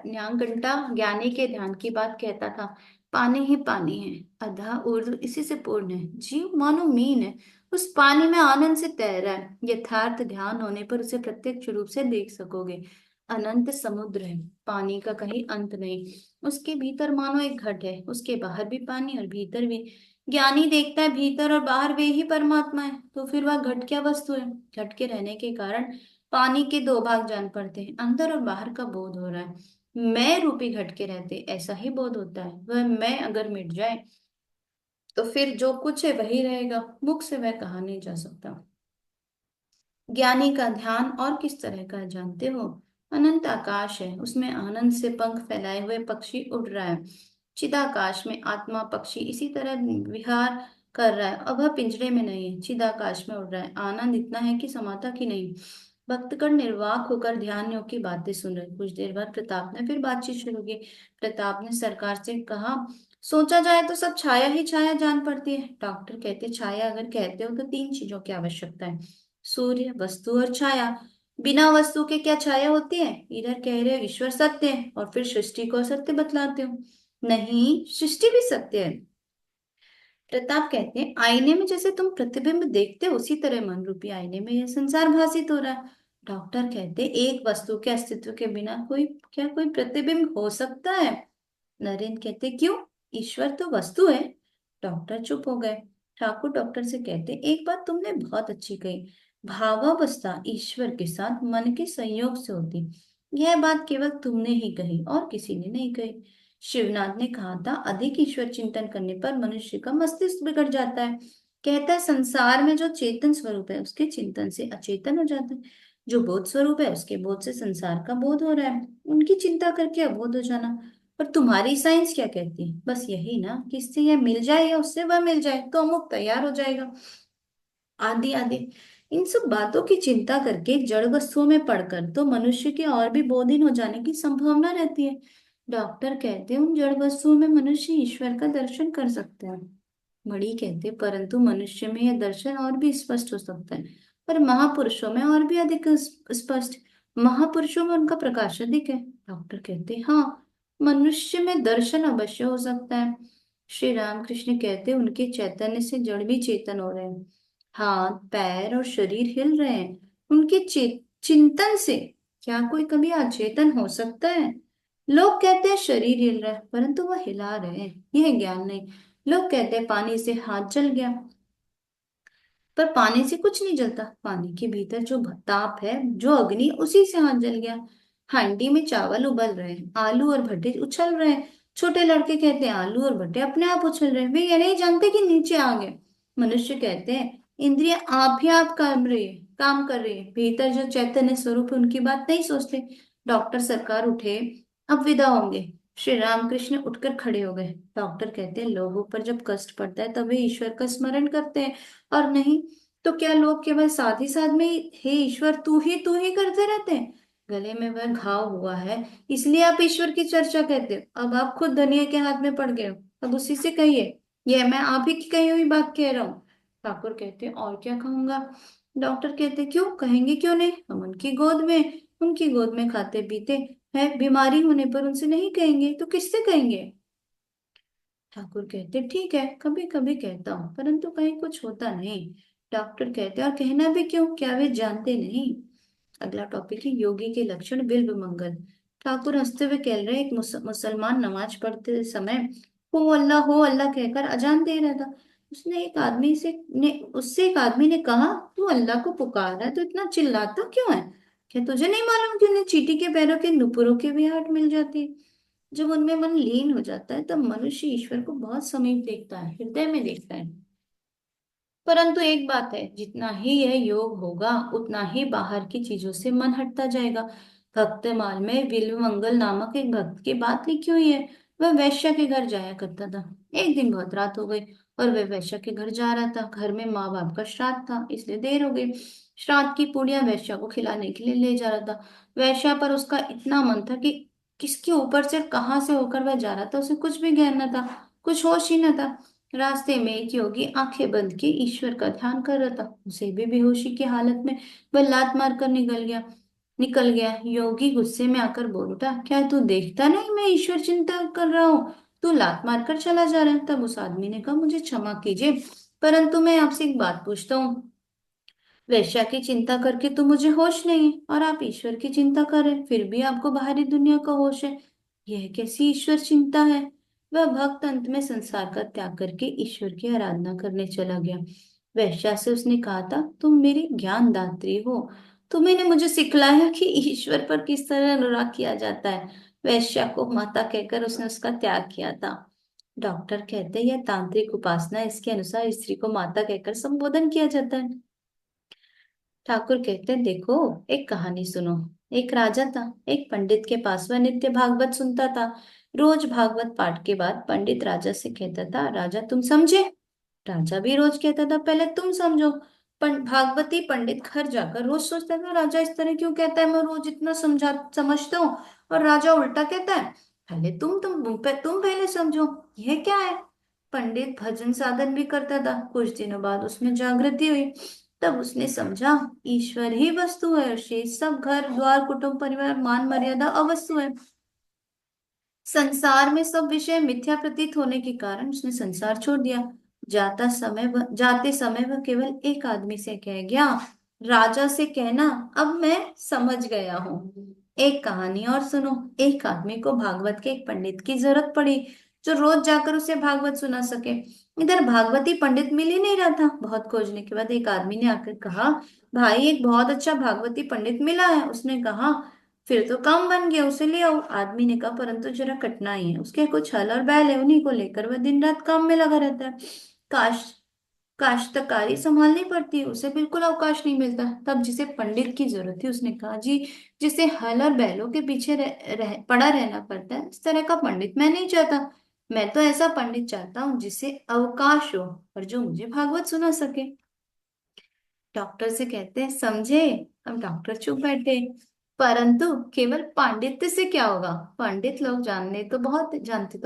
S1: न्यागंटा ज्ञानी के ध्यान की बात कहता था। पानी ही पानी है, अधा ऊर्ध्व इसी से पूर्ण है। जीव मानो मीन है, उस पानी में आनंद से तैर रहा है। यथार्थ ध्यान होने पर उसे प्रत्यक्ष रूप से देख सकोगे। अनंत समुद्र है, पानी का कहीं अंत नहीं। उसके भीतर मानो एक घट है, उसके बाहर भी पानी और भीतर भी। ज्ञानी देखता है भीतर और बाहर वे ही परमात्मा है। तो फिर वह घट क्या वस्तु है? घट के रहने के कारण पानी के दो भाग जान पड़ते हैं, अंदर और बाहर का बोध हो रहा है। मैं रूपी घट के रहते ऐसा ही बोध होता है। वह मैं अगर मिट जाए तो फिर जो कुछ है वही रहेगा, मुख से वह कहा नहीं जा सकता। ज्ञानी का ध्यान और किस तरह का है जानते हो? अनंत आकाश है, उसमें आनंद से पंख फैलाए हुए पक्षी उड़ रहा है। चिदाकाश में आत्मा पक्षी इसी तरह विहार कर रहा है। अब वह पिंजरे में नहीं है, चिदाकाश में उड़ रहा है। आनंद इतना है कि समाता कि नहीं। भक्तगण निर्वाक होकर ध्यान योग की बातें सुन रहे। कुछ देर बाद प्रताप ने फिर बातचीत शुरू की। प्रताप ने सरकार से कहा, सोचा जाए तो सब छाया ही छाया जान पड़ती है। डॉक्टर कहते, छाया अगर कहते हो तो तीन चीजों की आवश्यकता है, सूर्य, वस्तु और छाया। बिना वस्तु के क्या छाया होती है? इधर कह रहे हो ईश्वर सत्य है और फिर सृष्टि को असत्य बतलाते हो। नहीं, सृष्टि भी सत्य है। प्रताप कहते हैं, आईने में जैसे तुम प्रतिबिंब देखते हो उसी तरह मन रूपी आईने में यह संसार भासित हो रहा है। डॉक्टर कहते हैं, एक वस्तु के अस्तित्व के बिना कोई प्रतिबिंब हो सकता है? नरेंद्र कहते, क्यों? ईश्वर तो वस्तु है। डॉक्टर चुप हो गए। ठाकुर डॉक्टर से कहते, एक बात तुमने बहुत अच्छी कही। भावावस्था ईश्वर के साथ मन के संयोग से होती। यह बात केवल तुमने ही कही और किसी ने नहीं कही। शिवनाथ ने कहा था, अधिक ईश्वर चिंतन करने पर मनुष्य का मस्तिष्क बिगड़ जाता है। कहता है, संसार में जो चेतन स्वरूप है उसके चिंतन से अचेतन हो जाता है। जो बोध स्वरूप है उसके बोध से संसार का बोध हो रहा है, उनकी चिंता करके अबोध हो जाना। पर तुम्हारी साइंस क्या कहती है? बस यही ना कि इससे यह मिल जाए या उससे वह मिल जाए तो अमुक तैयार हो जाएगा। आदि आदि इन सब बातों की चिंता करके जड़ वस्तुओं में पड़कर तो मनुष्य के और भी बोधहीन हो जाने की संभावना रहती है। डॉक्टर कहते हैं, उन जड़ वस्तुओं में मनुष्य ईश्वर का दर्शन कर सकता है। मणि कहते, परंतु मनुष्य में यह दर्शन और भी स्पष्ट हो सकता है, पर महापुरुषों में और भी अधिक स्पष्ट। महापुरुषों में उनका प्रकाश अधिक है। डॉक्टर कहते, हाँ, मनुष्य में दर्शन अवश्य हो सकता है। श्री रामकृष्ण कहते, उनके चैतन्य से जड़ भी चेतन हो रहे हैं। हाथ पैर और शरीर हिल रहे हैं उनके चिंतन से। क्या कोई कभी अचेतन हो सकता है? लोग कहते हैं शरीर हिल रहा है, परंतु वह हिला रहे हैं, यह ज्ञान नहीं। लोग कहते हैं पानी से हाथ जल गया, पर पानी से कुछ नहीं जलता। पानी के भीतर जो ताप है, जो अग्नि, उसी से हाथ जल गया। हांडी में चावल उबल रहे हैं, आलू और भट्टे उछल रहे हैं। छोटे लड़के कहते हैं आलू और भट्टे अपने आप उछल रहे हैं, वे ये नहीं जानते कि नीचे आ गए। मनुष्य कहते हैं इंद्रियां आप ही आप काम कर रही है, भीतर जो चैतन्य स्वरूप है उनकी बात नहीं सोचते। डॉक्टर सरकार उठे, अब विदा होंगे। श्री रामकृष्ण उठकर खड़े हो गए। डॉक्टर कहते हैं, लोगों पर जब कष्ट पड़ता है तब वे ईश्वर का स्मरण करते हैं, और नहीं तो क्या लोग केवल साथ ही साथ में हे ईश्वर तू ही करते रहते हैं? गले में वह घाव हुआ है, इसलिए आप ईश्वर की चर्चा कहते हो। अब आप खुद धनिया के हाथ में पड़ गए हो, अब उसी से कहिए। यह मैं आप ही की कही हुई बात कह रहा हूँ। ठाकुर कहते हैं, और क्या कहूंगा? डॉक्टर कहते हैं, क्यों कहेंगे, क्यों नहीं? हम उनकी गोद में खाते पीते हैं, बीमारी होने पर उनसे नहीं कहेंगे तो किससे कहेंगे? ठाकुर कहते, ठीक है, कभी कभी कहता हूँ, परंतु कहीं कुछ होता नहीं। डॉक्टर कहते, और कहना भी क्यों, क्या वे जानते नहीं? अगला टॉपिक है योगी के लक्षण, बिल्व मंगल। ठाकुर हंसते हुए कह रहे, एक मुसलमान नमाज पढ़ते समय हो अल्लाह कहकर अजान दे रहा था। उससे एक आदमी ने कहा, तू अल्लाह को पुकार रहा है तो इतना चिल्लाता क्यों है? क्या तुझे नहीं मालूम कि उन्हें चींटी के पैरों के नुपुरों के भी आहट मिल जाती है? जब उनमें मन लीन हो जाता है तब मनुष्य ईश्वर को बहुत समीप देखता है, हृदय में देखता है। परंतु एक बात है, जितना ही यह योग होगा उतना ही बाहर की चीजों से मन हटता जाएगा। भक्तमाल में बिल्व मंगल नामक एक भक्त की बात लिखी हुई है। वह वैश्या के घर जाया करता था। एक दिन बहुत रात हो गई और वह वैश्या के घर जा रहा था। घर में माँ बाप का श्राद्ध था, इसलिए देर हो गई। श्राद्ध की पूड़ियां वैश्या को खिलाने के लिए ले जा रहा था। वैश्या पर उसका इतना मन था कि किसके ऊपर से कहाँ से होकर वह जा रहा था उसे कुछ भी ज्ञान न था, कुछ होश ही न था। रास्ते में एक योगी आंखें बंद किए ईश्वर का ध्यान कर रहा था। उसे भी बेहोशी की हालत में वह लात मार कर निकल गया। निकल गया। योगी गुस्से में आकर बोल उठा, क्या तू देखता नहीं मैं ईश्वर चिंता कर रहा हूँ, तू लात मारकर चला जा रहा है। तब उस आदमी ने कहा, मुझे क्षमा कीजिए, परंतु मैं आपसे एक बात पूछता हूँ। वेश्या की चिंता करके तो मुझे होश नहीं है, और आप ईश्वर की चिंता कर रहे हैं, फिर भी आपको बाहरी दुनिया का होश है। यह कैसी ईश्वर चिंता है। वह भक्त अंत में संसार का त्याग करके ईश्वर की आराधना करने चला गया। वेश्या से उसने कहा था, तुम मेरी ज्ञान दात्री हो, तुम्ही ने मुझे सिखलाया कि ईश्वर पर किस तरह अनुराग किया जाता है। वेश्या को माता कहकर उसने उसका त्याग किया था। डॉक्टर कहते हैं यह तांत्रिक उपासना है। इसके अनुसार स्त्री को माता कहकर संबोधन किया जाता है। ठाकुर कहते हैं, देखो, एक कहानी सुनो। एक राजा था। एक पंडित के पास वह नित्य भागवत सुनता था। रोज भागवत पाठ के बाद पंडित राजा से कहता था, राजा तुम समझे। राजा भी रोज कहता था, पहले तुम समझो। भागवती पंडित घर जाकर रोज सोचता था, राजा इस तरह क्यों कहता है, मैं रोज इतना समझता हूँ, और राजा उल्टा कहता है, पहले तुम पहले समझो, यह क्या है। पंडित भजन साधन भी करता था। कुछ दिनों बाद उसमें जागृति हुई। तब उसने समझा, ईश्वर ही वस्तु है और शेष सब घर द्वार कुटुंब परिवार मान मर्यादा अवस्तु है। संसार में सब विषय मिथ्या प्रतीत होने के कारण उसने संसार छोड़ दिया। जाते समय वह केवल एक आदमी से कह गया, राजा से कहना, अब मैं समझ गया हूँ। एक कहानी और सुनो। एक आदमी को भागवत के एक पंडित की जरूरत पड़ी, जो रोज जाकर उसे भागवत सुना सके। इधर भागवती पंडित मिल ही नहीं रहा था। बहुत खोजने के बाद एक आदमी ने आकर कहा, भाई एक बहुत अच्छा भागवती पंडित मिला है। उसने कहा, फिर तो काम बन गया, उसे ले आओ। आदमी ने कहा, परंतु जरा कठिनाई है, उसके कुछ हल और बैल है, उन्हीं को लेकर वह दिन रात काम में लगा रहता है। काश काश्तकारी संभालनी पड़ती है, उसे बिल्कुल अवकाश नहीं मिलता। तब जिसे पंडित की जरूरत थी उसने कहा, जी, जिसे हल और बैलों के पीछे पड़ा रहना पड़ता है, इस तरह का पंडित मैं नहीं चाहता। मैं तो ऐसा पंडित चाहता हूँ जिसे अवकाश हो और जो मुझे भागवत सुना सके। डॉक्टर से कहते हैं, समझे। अब डॉक्टर चुप बैठे। परंतु केवल पांडित्य से क्या होगा। पंडित लोग जानते तो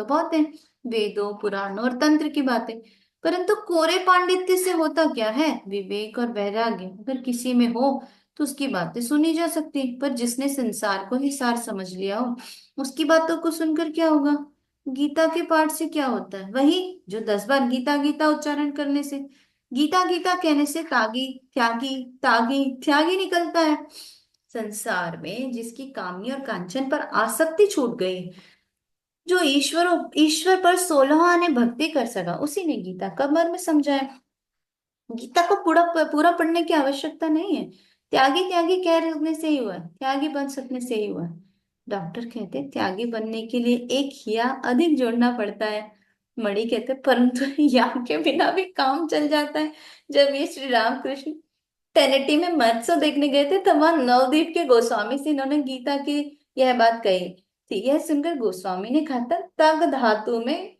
S1: बहुत हैं, वेदों पुराणों और तंत्र की बातें। परंतु कोरे पांडित्य से होता क्या है। विवेक और वैराग्य अगर किसी में हो तो उसकी बातें सुनी जा सकती, पर जिसने संसार को ही सार समझ लिया हो, उसकी बातों को सुनकर क्या होगा। गीता के पाठ से क्या होता है, वही जो 10 बार गीता गीता उच्चारण करने से, गीता गीता कहने से तागी त्यागी तागी त्यागी निकलता है। संसार में जिसकी कामनी और कांचन पर आसक्ति छूट गई, जो ईश्वर पर 16 आने भक्ति कर सका, उसी ने गीता का मर्म समझा है। गीता को पूरा पूरा पढ़ने की आवश्यकता नहीं है। त्यागी त्यागी कह सकने से ही हुआ है, त्यागी बन सकने से ही हुआ है। डॉक्टर कहते हैं, त्यागी बनने के लिए एक या अधिक जोड़ना पड़ता है। मणि कहते हैं, परंतु यहाँ के बिना भी काम चल जाता है। जब ये श्री रामकृष्ण टेनेटी में महोत्सव देखने गए थे, तब वहां नवदीप के गोस्वामी से इन्होंने गीता की यह बात कही थी। यह सुनकर गोस्वामी ने कहा था, तग धातु में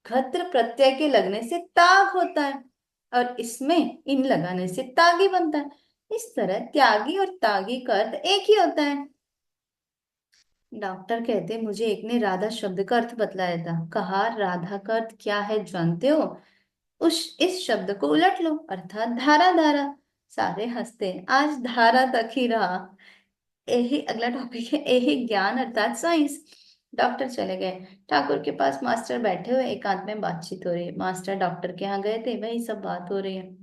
S1: घत्र प्रत्यय के लगने से ताग होता है, और इसमें इन लगाने से तागी बनता है। इस तरह त्यागी और तागी का अर्थ एक ही होता है। डॉक्टर कहते हैं, मुझे एक ने राधा शब्द का अर्थ बतलाया था। कहा, राधा का अर्थ क्या है जानते हो। उस इस शब्द को उलट लो, अर्थात धारा धारा। सारे हंसते हैं, आज धारा तक ही रहा। यही अगला टॉपिक है, यही ज्ञान अर्थात साइंस। डॉक्टर चले गए। ठाकुर के पास मास्टर बैठे हुए एकांत में बातचीत हो रही है। मास्टर डॉक्टर के यहाँ गए थे, वही सब बात हो रही है।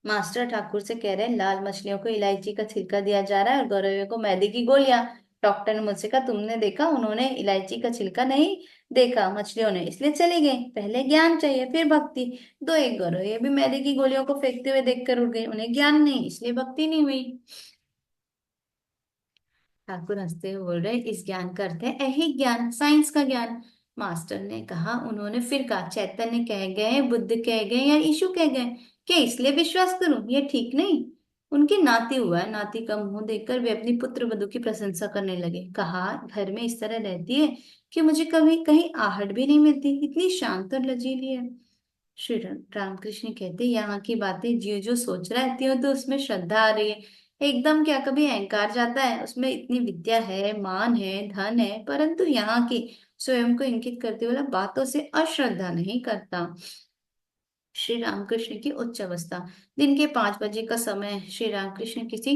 S1: मास्टर ठाकुर से कह रहे हैं, लाल मछलियों को इलायची का छिलका दिया जा रहा है और गौरैयों को मैदे की गोलियां। डॉक्टर ने मुझसे कहा, तुमने देखा, उन्होंने इलायची का छिलका नहीं देखा मछलियों ने, इसलिए चली गई। पहले ज्ञान चाहिए फिर भक्ति। दो एक गौरैया भी मैदे की गोलियों को फेंकते हुए देखकर उड़ गई, उन्हें ज्ञान नहीं इसलिए भक्ति नहीं हुई। ठाकुर हंसते हुए बोल रहे, इस ज्ञान का अर्थ है ऐहिक ज्ञान, साइंस का ज्ञान। मास्टर ने कहा, उन्होंने फिर कहा, चैतन्य कह गए, बुद्ध कह गए या यीशु कह गए, क्या इसलिए विश्वास करूं, ये ठीक नहीं। उनकी नाती हुआ है, नाती का मुंह देखकर वे अपनी पुत्र वधू की प्रशंसा करने लगे। कहा, घर में इस तरह रहती है कि मुझे कभी कहीं आहट भी नहीं मिलती, इतनी शांत और लचीली है। श्री रामकृष्ण कहते, यहाँ की बातें जियो जो सोच रहा है त्यों तो उसमें श्रद्धा आ रही है। एकदम क्या कभी अहंकार जाता है। उसमें इतनी विद्या है, मान है, धन है, परंतु यहाँ की स्वयं को इंगित करते हुए बातों से अश्रद्धा नहीं करता। श्री रामकृष्ण की उच्च अवस्था। दिन के 5 बजे का समय है। श्री रामकृष्ण किसी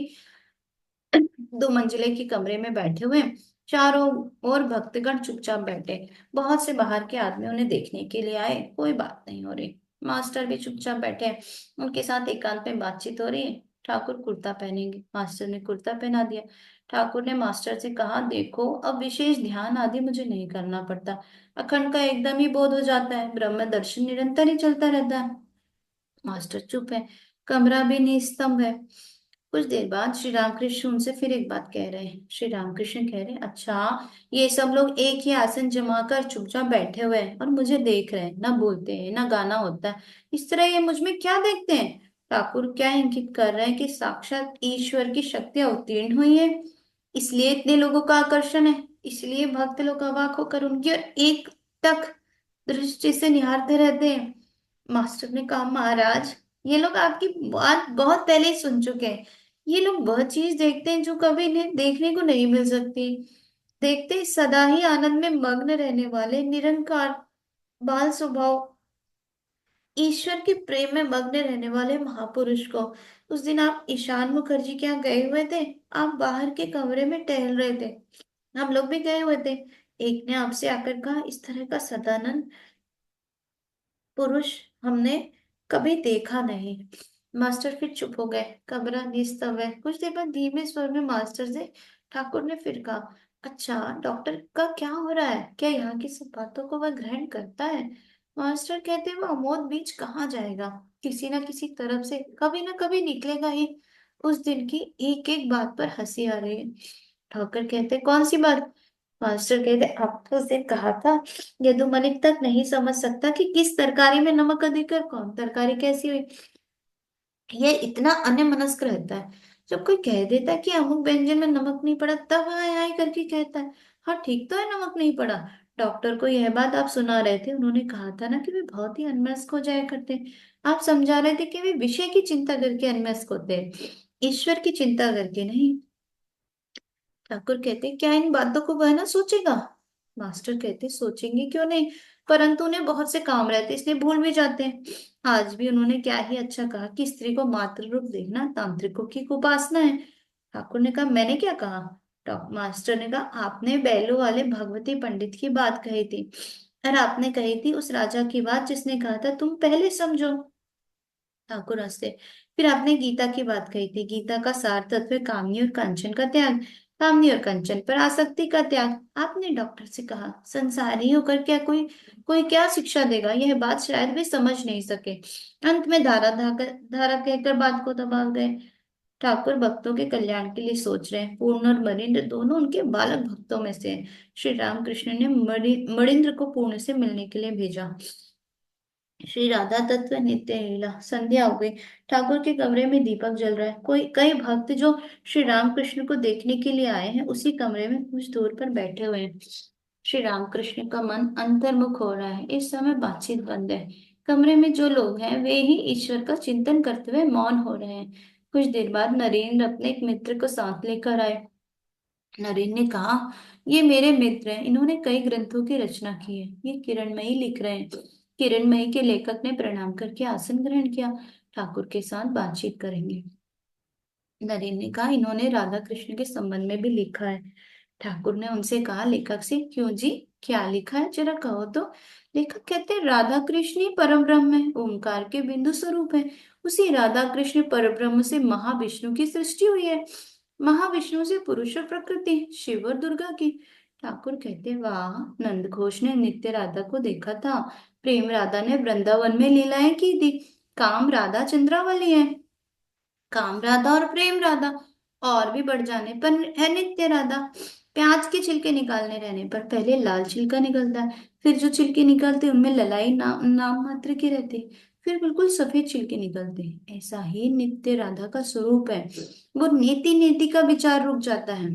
S1: दो मंजिले के कमरे में बैठे हुए चारों ओर भक्तगण चुपचाप बैठे। बहुत से बाहर के आदमी उन्हें देखने के लिए आए, कोई बात नहीं हो रही। मास्टर भी चुपचाप बैठे हैं, उनके साथ एकांत में बातचीत हो रही है। ठाकुर कुर्ता पहनेंगे, मास्टर ने कुर्ता पहना दिया। ठाकुर ने मास्टर से कहा, देखो अब विशेष ध्यान आदि मुझे नहीं करना पड़ता, अखंड का एकदम ही बोध हो जाता है, ब्रह्म दर्शन निरंतर ही चलता रहता है। मास्टर चुप है, कमरा भी निस्तंभ है। कुछ देर बाद श्री रामकृष्ण उनसे फिर एक बात कह रहे हैं। श्री रामकृष्ण कह रहे हैं, अच्छा ये सब लोग एक ही आसन जमा कर चुपचाप बैठे हुए हैं और मुझे देख रहे हैं, ना बोलते हैं ना गाना होता है, इस तरह ये मुझ में क्या देखते हैं? ठाकुर क्या इंगित कर रहे हैं कि साक्षात ईश्वर की शक्तियां उत्तीर्ण हुई है, इसलिए इतने लोगों का आकर्षण है, इसलिए भक्त लोग अवाक होकर उनकी और एक टक दृष्टि से निहारते रहते हैं। मास्टर ने कहा, महाराज ये लोग आपकी बात बहुत पहले ही सुन चुके हैं। ये लोग वह चीज देखते हैं जो कभी इन्हें देखने को नहीं मिल सकती। देखते ही सदा ही आनंद में मग्न रहने वाले निरंकार बाल स्वभाव ईश्वर के प्रेम में मग्न रहने वाले महापुरुष को। उस दिन आप ईशान मुखर्जी के यहाँ गए हुए थे, आप बाहर के कमरे में टहल रहे थे, हम लोग भी गए हुए थे। एक ने आपसे आकर कहा, इस तरह का सदानंद पुरुष हमने कभी देखा नहीं। मास्टर फिर चुप हो गए, कमरा निस्तब्ध है। कुछ देर बाद धीमे स्वर में मास्टर से ठाकुर ने फिर कहा, अच्छा डॉक्टर का क्या हो रहा है, क्या यहाँ की सब बातों को वह ग्रहण करता है? मास्टर कहते, वो अमोद बीज कहाँ जाएगा, किसी ना किसी तरफ से कभी ना कभी निकलेगा ही। उस दिन की एक एक बात पर हंसी आ रही है। ठाकुर कहते, कौन सी बात? मास्टर कहते, आपने उस दिन कहा था, यदु मलिक तक नहीं समझ सकता कि किस तरकारी में नमक अधिक है, कौन तरकारी कैसी हुई। ये इतना अन्यमनस्क रहता है, जब कोई कह देता है कि अमुक व्यंजन में नमक नहीं पड़ा, तब हाय हाय करके कहता है, हाँ ठीक तो है नमक नहीं पड़ा। डॉक्टर को यह बात आप सुना रहे थे, उन्होंने कहा था ना कि वे बहुत ही अन्यमनस्क हो जाया करते हैं। आप समझा रहे थे कि वे विषय की चिंता करके अन्यमनस्क होते हैं, ईश्वर की चिंता करके नहीं। ठाकुर कहते, क्या इन बातों को वह ना सोचेगा? मास्टर कहते, सोचेंगे क्यों नहीं, परंतु उन्हें बहुत से काम रहते इसलिए भूल भी जाते हैं। आज भी उन्होंने क्या ही अच्छा कहा कि स्त्री को मातृ रूप देखना तांत्रिकों की उपासना है। ठाकुर ने कहा, मैंने क्या कहा? मास्टर ने कहा, आपने बैलू वाले भगवती पंडित की बात कही थी, और आपने कही थी उस राजा की बात जिसने कहा था तुम पहले समझो। ठाकुर हंसे। फिर आपने गीता की बात कही थी, गीता का सार तत्व है कामनी और कंचन का त्याग, कामनी और कंचन पर आसक्ति का त्याग। आपने डॉक्टर से कहा, संसारी होकर क्या कोई कोई क्या शिक्षा देगा, यह बात शायद वे समझ नहीं सके। अंत में धारा धारा धारा कहकर बात को दबा गए। ठाकुर भक्तों के कल्याण के लिए सोच रहे हैं। पूर्ण और मणिंद्र दोनों उनके बालक भक्तों में से हैं। श्री रामकृष्ण ने मणिंद्र को पूर्ण से मिलने के लिए भेजा। श्री राधा तत्व नित्य लीला। संध्या हो गई, ठाकुर के कमरे में दीपक जल रहा है। कोई कई भक्त जो श्री रामकृष्ण को देखने के लिए आए हैं उसी कमरे में कुछ दूर पर बैठे हुए हैं। श्री रामकृष्ण का मन अंतर्मुख हो रहा है, इस समय बातचीत बंद है। कमरे में जो लोग हैं वे ही ईश्वर का चिंतन करते हुए मौन हो रहे हैं। कुछ देर बाद नरेंद्र अपने एक मित्र को साथ लेकर आए। नरेंद्र ने कहा, ये मेरे मित्र हैं, इन्होंने कई ग्रंथों की रचना की है, ये किरणमयी लिख रहे हैं। किरणमयी के लेखक ने प्रणाम करके आसन ग्रहण किया। ठाकुर के साथ बातचीत करेंगे। नरेंद्र ने कहा, इन्होंने राधा कृष्ण के संबंध में भी लिखा है। ठाकुर ने उनसे कहा, लेखक से, क्यों जी, क्या लिखा है जरा कहो तो। लेखक कहते हैं, राधा कृष्ण ही परम ब्रह्म है, ओंकार के बिंदु स्वरूप है। उसी राधा कृष्ण परब्रह्म से महाविष्णु की सृष्टि हुई है, महाविष्णु से पुरुष और प्रकृति, शिव और दुर्गा की। ठाकुर कहते, वाह, नंद घोष ने नित्य राधा को देखा था, प्रेम राधा ने वृंदावन में लीलाएं की थी, काम राधा चंद्रावली है, काम राधा और प्रेम राधा, और भी बढ़ जाने पर है नित्य राधा। प्याज के छिलके निकालने रहने पर पहले लाल छिलका निकलता है, फिर जो छिलके निकलते उनमें ललाई नाम मात्र की रहती, फिर बिल्कुल सफेद छिलके निकलते हैं। ऐसा ही नित्य राधा का स्वरूप है, वो नीति नीति का विचार रुक जाता है।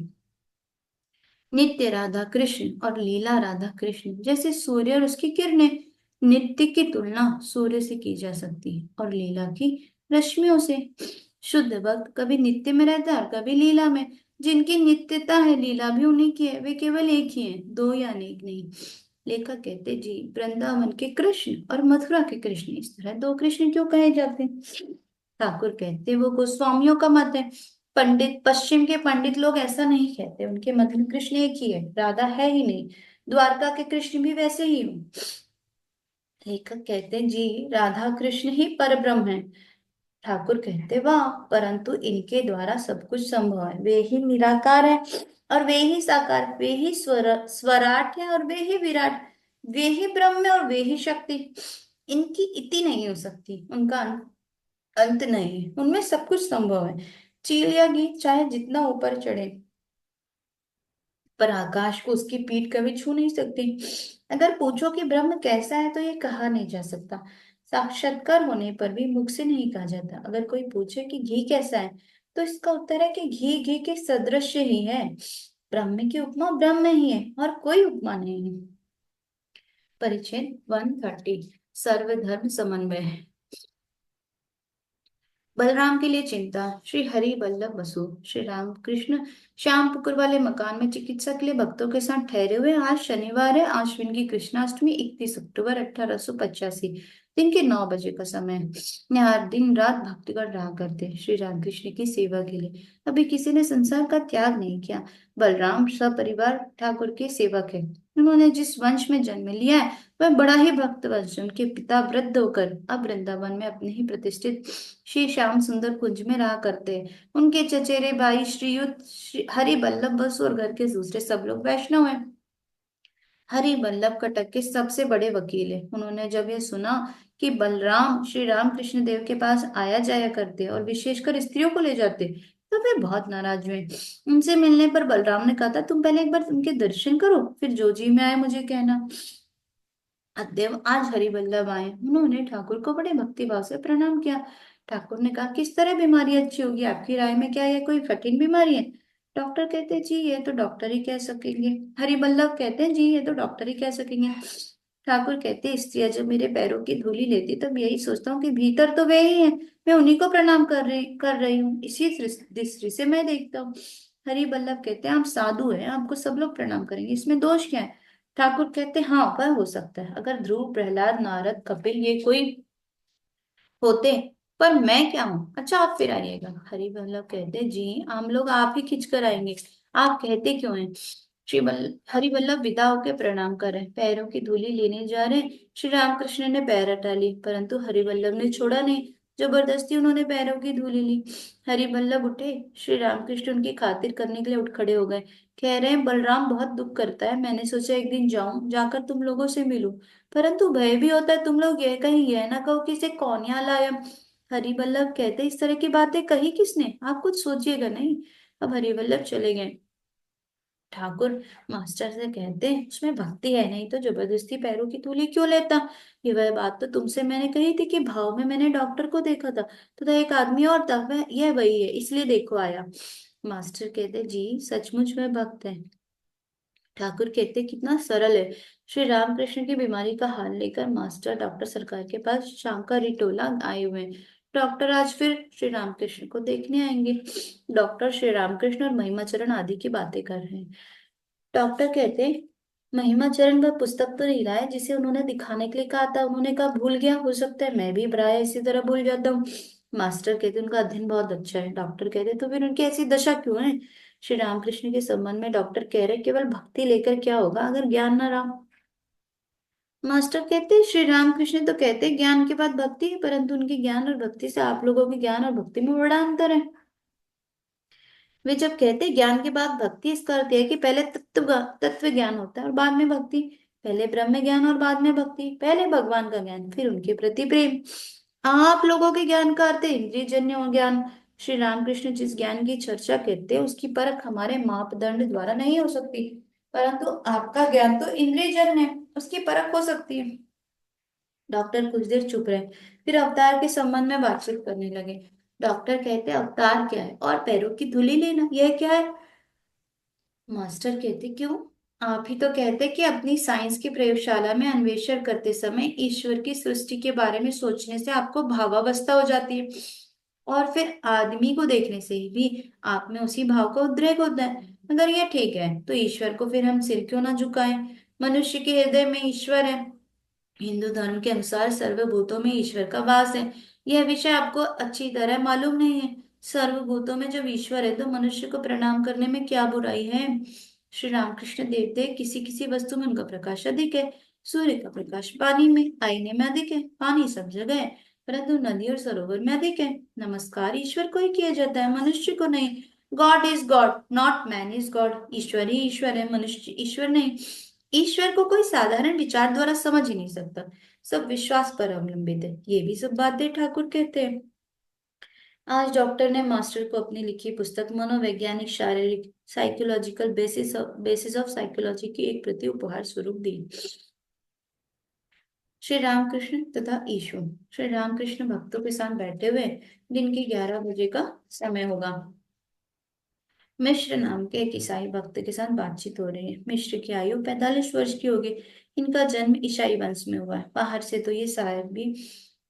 S1: नित्य राधा कृष्ण और लीला राधा कृष्ण जैसे सूर्य और उसकी किरणें। नित्य की तुलना सूर्य से की जा सकती है और लीला की रश्मियों से। शुद्ध भक्त कभी नित्य में रहता है और कभी लीला में। जिनकी नित्यता है, लीला भी उन्हीं की है, वे केवल एक ही हैं, दो या अनेक नहीं। लेखक कहते, जी वृंदावन के कृष्ण और मथुरा के कृष्ण, इस तरह दो कृष्ण क्यों कहे जाते हैं? ठाकुर कहते, वो गोस्वामियों का मत है, पंडित, पश्चिम के पंडित लोग ऐसा नहीं कहते, उनके मत में कृष्ण एक ही है, राधा है ही नहीं। द्वारका के कृष्ण भी वैसे ही हो। लेखक कहते हैं जी, राधा कृष्ण ही परब्रह्म है। ठाकुर कहते वाह, परंतु इनके द्वारा सब कुछ संभव है। वे ही निराकार है और वे ही साकार, वे ही स्वराट है और वे ही विराट, वे ही ब्रह्म है और वे ही शक्ति। इनकी इति नहीं हो सकती, उनका अंत नहीं है, उनमें सब कुछ संभव है। चील या गीत चाहे जितना ऊपर चढ़े, पर आकाश को उसकी पीठ कभी छू नहीं सकती। अगर पूछो कि ब्रह्म कैसा है तो ये कहा नहीं जा सकता। साक्षात्कार होने पर भी मुख से नहीं कहा जाता। अगर कोई पूछे कि घी कैसा है, तो इसका उत्तर है कि घी घी के सदृश ही है। ब्रह्म की उपमा ब्रह्म ही है और कोई उपमा नहीं है। परिच्छेद 130, सर्वधर्म समन्वय। बलराम के लिए चिंता। श्री हरि वल्लभ बसु श्री राम कृष्ण श्याम पुकुर वाले मकान में चिकित्सा के लिए भक्तों के साथ ठहरे हुए। आज शनिवार है, आश्विन की कृष्णाष्टमी, 31 अक्टूबर 1885, दिन के 9 बजे का समय है। यहाँ दिन रात भक्तगण रहा करते श्री राम कृष्ण की सेवा के लिए। अभी किसी ने संसार का त्याग नहीं किया। बलराम सपरिवार ठाकुर के सेवक है। उन्होंने जिस वंश में जन्म लिया है वह बड़ा ही भक्त वंश है। उनके पिता वृद्ध होकर अब वृंदावन में अपने ही प्रतिष्ठित श्री श्याम सुंदर कुंज में रहा करते हैं। उनके चचेरे भाई श्रीयुत हरि वल्लभ बसु और घर के दूसरे सब लोग वैष्णव हैं। हरि वल्लभ कटक के सबसे बड़े वकील हैं। उन्होंने जब यह सुना कि बलराम श्री राम कृष्ण देव के पास आया जाया करते और विशेषकर स्त्रियों को ले जाते, तो वे बहुत नाराज हुए। उनसे मिलने पर बलराम ने कहा था, तुम पहले एक बार उनके दर्शन करो, फिर जो जी में आए मुझे कहना। अतएव आज हरिवल्लभ आए। उन्होंने ठाकुर को बड़े भक्ति भाव से प्रणाम किया। ठाकुर ने कहा, किस तरह बीमारी अच्छी होगी आपकी राय में? क्या यह कोई कठिन बीमारी है? डॉक्टर कहते हैं, जी ये तो डॉक्टर ही कह सकेंगे। हरिवल्लभ कहते हैं, जी ये तो डॉक्टर ही कह सकेंगे। ठाकुर कहते हैं, स्त्रियां जब मेरे पैरों की धूली लेती तब यही सोचता हूँ कि भीतर तो वे ही है, मैं उन्हीं को प्रणाम कर रही हूँ। इसी दृष्टि से मैं देखता हूँ। हरिवल्लभ कहते हैं, आप साधु हैं, आपको सब लोग प्रणाम करेंगे, इसमें दोष क्या है? ठाकुर कहते, हाँ वह हो सकता है, अगर ध्रुव, प्रहलाद, नारद, कपिल ये कोई होते, पर मैं क्या हूँ? अच्छा आप फिर आइएगा। हरिवल्लभ कहते, जी हम लोग आप ही खिंच कर आएंगे, आप कहते क्यों हैं? हरिवल्लभ विदा होकर प्रणाम कर रहे हैं, पैरों की धूली लेने जा रहे हैं। श्री रामकृष्ण ने पैर हटा ली, परंतु हरिवल्लभ ने छोड़ा नहीं। जबरदस्ती उन्होंने पैरों की धूली ली। हरिवल्लभ उठे, श्री रामकृष्ण उनकी खातिर करने के लिए उठ खड़े हो गए। कह रहे हैं, बलराम बहुत दुख करता है, मैंने सोचा एक दिन जाऊं, जाकर तुम लोगों से मिलूं, परंतु भय भी होता है तुम लोग यह कहीं यह ना कहो कि इसे कौन यहाँ लाया। हरिवल्लभ कहते, इस तरह की बातें कही किसने? आप कुछ सोचिएगा नहीं। अब हरिवल्लभ चले गए। ठाकुर मास्टर से कहते हैं, उसमें भक्ति है, नहीं तो जबरदस्ती पैरों की धूली क्यों लेता? ये वह बात तो तुमसे मैंने कही थी कि भाव में मैंने डॉक्टर को देखा था, तो एक आदमी और था, वह यह वही है, इसलिए देखो आया। मास्टर कहते, जी सचमुच वह भक्त है। ठाकुर कहते, कितना सरल है। श्री रामकृष्ण की बीमारी का हाल लेकर मास्टर डॉक्टर सरकार के पास शांका रिटोला आए हुए हैं। डॉक्टर आज फिर श्री रामकृष्ण को देखने आएंगे। डॉक्टर श्री रामकृष्ण और महिमाचरण आदि की बातें कर रहे हैं। डॉक्टर कहते, महिमाचरण वह पुस्तक तो नहीं लाया जिसे उन्होंने दिखाने के लिए कहा था? उन्होंने कहा भूल गया, हो सकता है मैं भी प्राय इसी तरह भूल जाता हूँ। मास्टर कहते, उनका अध्ययन बहुत अच्छा है। डॉक्टर कहते, तो फिर उनकी ऐसी दशा क्यों है? श्री रामकृष्ण के संबंध में डॉक्टर कह रहे, केवल भक्ति लेकर क्या होगा अगर ज्ञान न रहा? मास्टर कहते, श्री रामकृष्ण तो कहते ज्ञान के बाद भक्ति है, परंतु उनके ज्ञान और भक्ति से आप लोगों के ज्ञान और भक्ति में बड़ा अंतर है। वे जब कहते ज्ञान के बाद भक्ति, इसका अर्थ है कि पहले तत्व ज्ञान होता है और बाद में भक्ति। पहले ब्रह्म ज्ञान और बाद में भक्ति। पहले भगवान का ज्ञान, फिर उनके प्रति प्रेम। आप लोगों के ज्ञान का अर्थ है इंद्रिय जन्य ज्ञान। श्री रामकृष्ण जिस ज्ञान की चर्चा करते हैं उसकी परख हमारे मापदंड द्वारा नहीं हो सकती, परंतु आपका ज्ञान तो इंद्रिय जन्य है, उसकी परख हो सकती है। डॉक्टर कुछ देर चुप रहे, फिर अवतार के संबंध में बातचीत करने लगे। डॉक्टर कहते, अवतार क्या है और पैरों की धूली लेना यह क्या है? मास्टर कहते, क्यों? आप ही तो कहते कि अपनी साइंस की प्रयोगशाला में अन्वेषण करते समय ईश्वर की सृष्टि के बारे में सोचने से आपको भावावस्था हो जाती है, और फिर आदमी को देखने से ही भी आप में उसी भाव का उद्रेक होता है। अगर यह ठीक है तो ईश्वर को फिर हम सिर क्यों ना झुकाएं? मनुष्य के हृदय में ईश्वर है। हिंदू धर्म के अनुसार सर्वभूतों में ईश्वर का वास है। यह विषय आपको अच्छी तरह मालूम नहीं है। सर्वभूतों में जब ईश्वर है तो मनुष्य को प्रणाम करने में क्या बुराई है? श्री रामकृष्ण देवते, किसी किसी वस्तु में उनका प्रकाश अधिक है। सूर्य का प्रकाश पानी में, आईने में अधिक है। पानी सब जगह है, परंतु नदी और सरोवर में अधिक है। नमस्कार ईश्वर को ही किया जाता है, मनुष्य को नहीं। God is God, not man is God. ईश्वर ही ईश्वर है, मनुष्य ईश्वर नहीं। ईश्वर को कोई साधारण विचार द्वारा समझ ही नहीं सकता, सब विश्वास पर अवलंबित है। ये भी सब बातें ठाकुर कहते हैं। आज डॉक्टर ने मास्टर को अपनी लिखी पुस्तक मनोवैज्ञानिक शारीरिक साइकोलॉजिकल बेसिस ऑफ साइकोलॉजी की एक प्रति उपहार स्वरूप दी। श्री रामकृष्ण तथा ईशु। श्री रामकृष्ण भक्तों के साथ बैठे हुए, दिन के 11 बजे का समय होगा। मिश्र नाम के एक ईसाई भक्त के साथ बातचीत हो रही है। मिश्र की आयु 45 वर्ष की होगी। इनका जन्म ईसाई वंश में हुआ है। बाहर से तो ये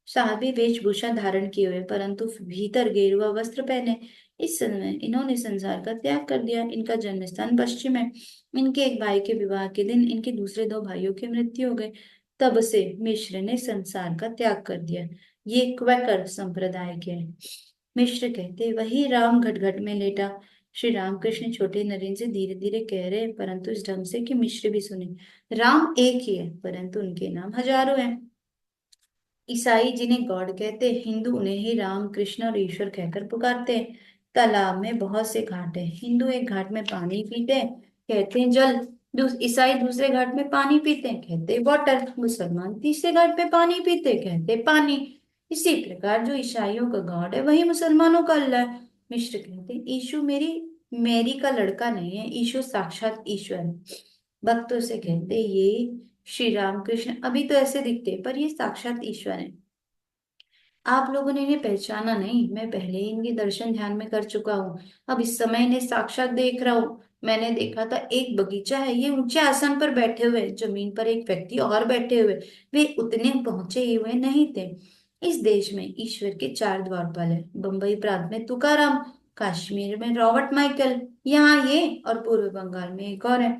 S1: साहबी वेशभूषा धारण किए हुए, परंतु भीतर गेरुआ वस्त्र पहने। इस समय इन्होंने संसार का त्याग कर दिया। इनका जन्म स्थान पश्चिम है। इनके एक भाई के विवाह के दिन इनके दूसरे 2 भाइयों की मृत्यु हो गई। तब से मिश्र ने संसार का त्याग कर दिया। ये क्वैकर संप्रदाय के हैं। मिश्र कहते, वही राम घटघट में लेटा। श्री रामकृष्ण छोटे नरेन से धीरे धीरे कह रहे हैं, परंतु इस ढंग से कि मिश्र भी सुने। राम एक ही है, परंतु उनके नाम हजारों हैं। ईसाई जिन्हें गॉड कहते हैं, हिंदू उन्हें ही राम कृष्ण और ईश्वर कहकर पुकारते हैं। तालाब में बहुत से घाट हैं। हिंदू एक घाट में पानी पीते हैं, कहते हैं जल। ईसाई दूसरे घाट में पानी पीते हैं, कहते हैं वाटर। मुसलमान तीसरे घाट में पानी पीते हैं, कहते हैं पानी। इसी प्रकार जो ईसाइयों का गॉड है वही मुसलमानों का अल्लाह है। मिश्र कहते हैं, यीशु मेरी मैरी का लड़का नहीं है, यीशु साक्षात ईश्वर है। भक्तों से कहते हैं, ये श्री रामकृष्ण अभी तो ऐसे दिखते पर ये साक्षात ईश्वर है। आप लोगों ने इन्हें पहचाना नहीं, मैं पहले ही इनके दर्शन ध्यान में कर चुका हूँ। अब इस समय इन्हें साक्षात देख रहा हूँ। मैंने देखा था एक बगीचा है, ये ऊंचे आसन पर बैठे हुए, जमीन पर एक व्यक्ति और बैठे हुए। वे उतने पहुंचे ही हुए नहीं थे। इस देश में ईश्वर के 4 द्वारपाल है। बंबई प्रांत में तुकाराम, कश्मीर में रॉबर्ट माइकल, यहाँ ये, और पूर्व बंगाल में एक और है।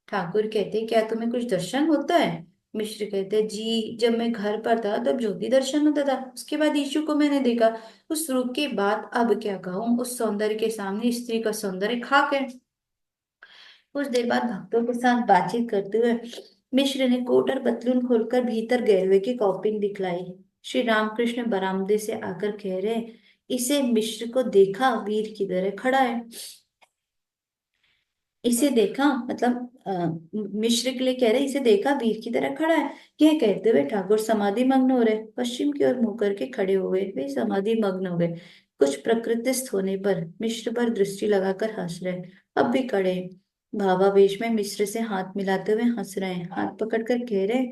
S1: ठाकुर कहते, क्या तुम्हें कुछ दर्शन होता है? मिश्र कहते, जी जब मैं घर पर था तब ज्योति दर्शन होता था, उसके बाद यीशु को मैंने देखा। उस रूप के बाद अब क्या कहूँ, उस सौंदर्य के सामने स्त्री का सौंदर्य खाक है। कुछ देर बाद भक्तों के साथ बातचीत करते हुए मिश्र ने कोट और पतलून खोलकर भीतर गहरे की कॉपिंग दिखलाई। श्री रामकृष्ण बरामदे से आकर कह रहे, इसे मिश्र को देखा, वीर की तरह खड़ा है। इसे देखा मतलब मिश्र के लिए कह रहे, इसे देखा, वीर की तरह खड़ा है। यह कहते हुए ठाकुर समाधि मग्न हो रहे, पश्चिम की ओर मुंह करके खड़े हो गए। वे समाधि मग्न हो गए। कुछ प्रकृतिस्थ होने पर मिश्र पर दृष्टि लगाकर हंस रहे, अब भी खड़े हैं। भावावेश में मिश्र से हाथ मिलाते हुए हंस रहे हैं, हाथ पकड़कर कह रहे,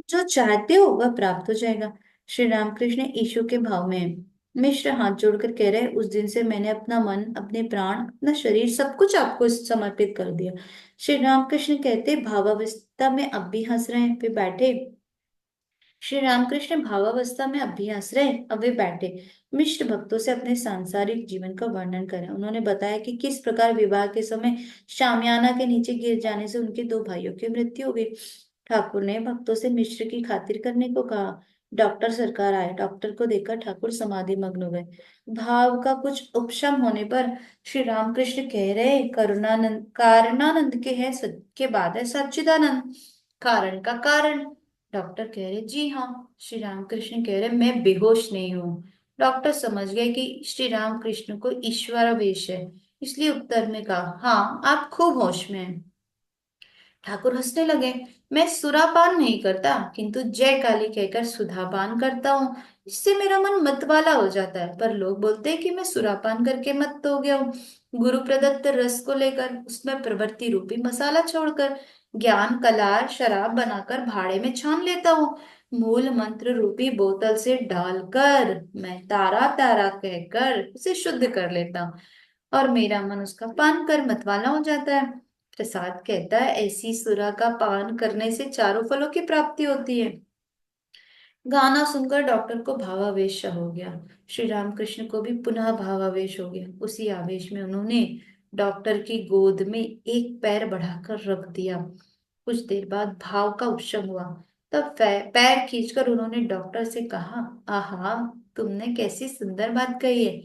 S1: जो चाहते हो वह प्राप्त हो जाएगा। श्री रामकृष्ण यीशु के भाव में है। मिश्र हाथ जोड़कर कह रहे, उस दिन से मैंने अपना मन, अपने प्राण, अपना शरीर, सब कुछ आपको समर्पित कर दिया। श्री रामकृष्ण कहते, भावावस्था में अब भी हंस रहे हैं, वे बैठे। श्री रामकृष्ण भावावस्था में अब भी हंस रहे, अब वे बैठे। मिश्र भक्तों से अपने सांसारिक जीवन का वर्णन करें। उन्होंने बताया कि किस प्रकार विवाह के समय शामियाना के नीचे गिर जाने से उनके 2 भाइयों की मृत्यु हो गई। ठाकुर ने भक्तों से मिश्र की खातिर करने को कहा। डॉक्टर सरकार आए। डॉक्टर को देखकर ठाकुर समाधि मग्न हो गए। भाव का कुछ उपशम होने पर श्री रामकृष्ण कह रहे, करुणानंद कारणानंद के है के बाद है सच्चिदानंद, कारण का कारण। डॉक्टर कह रहे, जी हाँ। श्री रामकृष्ण कह रहे, मैं बेहोश नहीं हूँ। डॉक्टर समझ गए कि श्री रामकृष्ण को ईश्वरावेश है, इसलिए उत्तर में कहा, हाँ आप खूब होश में हैं। ठाकुर हंसने लगे। मैं सुरापान नहीं करता, किंतु जय काली कहकर सुधापान करता हूँ। इससे मेरा मन मतवाला हो जाता है, पर लोग बोलते हैं कि मैं सुरापान करके मत हो गया हूँ। गुरु प्रदत्त रस को लेकर, उसमें प्रवृत्ति रूपी मसाला छोड़कर, ज्ञान कलार शराब बनाकर भाड़े में छान लेता हूँ। मूल मंत्र रूपी बोतल से डालकर मैं तारा तारा कहकर उसे शुद्ध कर लेता हूँ, और मेरा मन उसका पान कर मतवाला हो जाता है। प्रसाद कहता है, ऐसी सुरा का पान करने से 4 फलों की प्राप्ति होती है। गाना सुनकर डॉक्टर को भावावेश हो गया। श्री रामकृष्ण को भी पुनः भावावेश हो गया। उसी आवेश में उन्होंने डॉक्टर की गोद में एक पैर बढ़ाकर रख दिया। कुछ देर बाद भाव का उपशम हुआ। तब पैर खींचकर उन्होंने डॉक्टर से कहा, आहा, तुमने कैसी सुंदर बात कही है।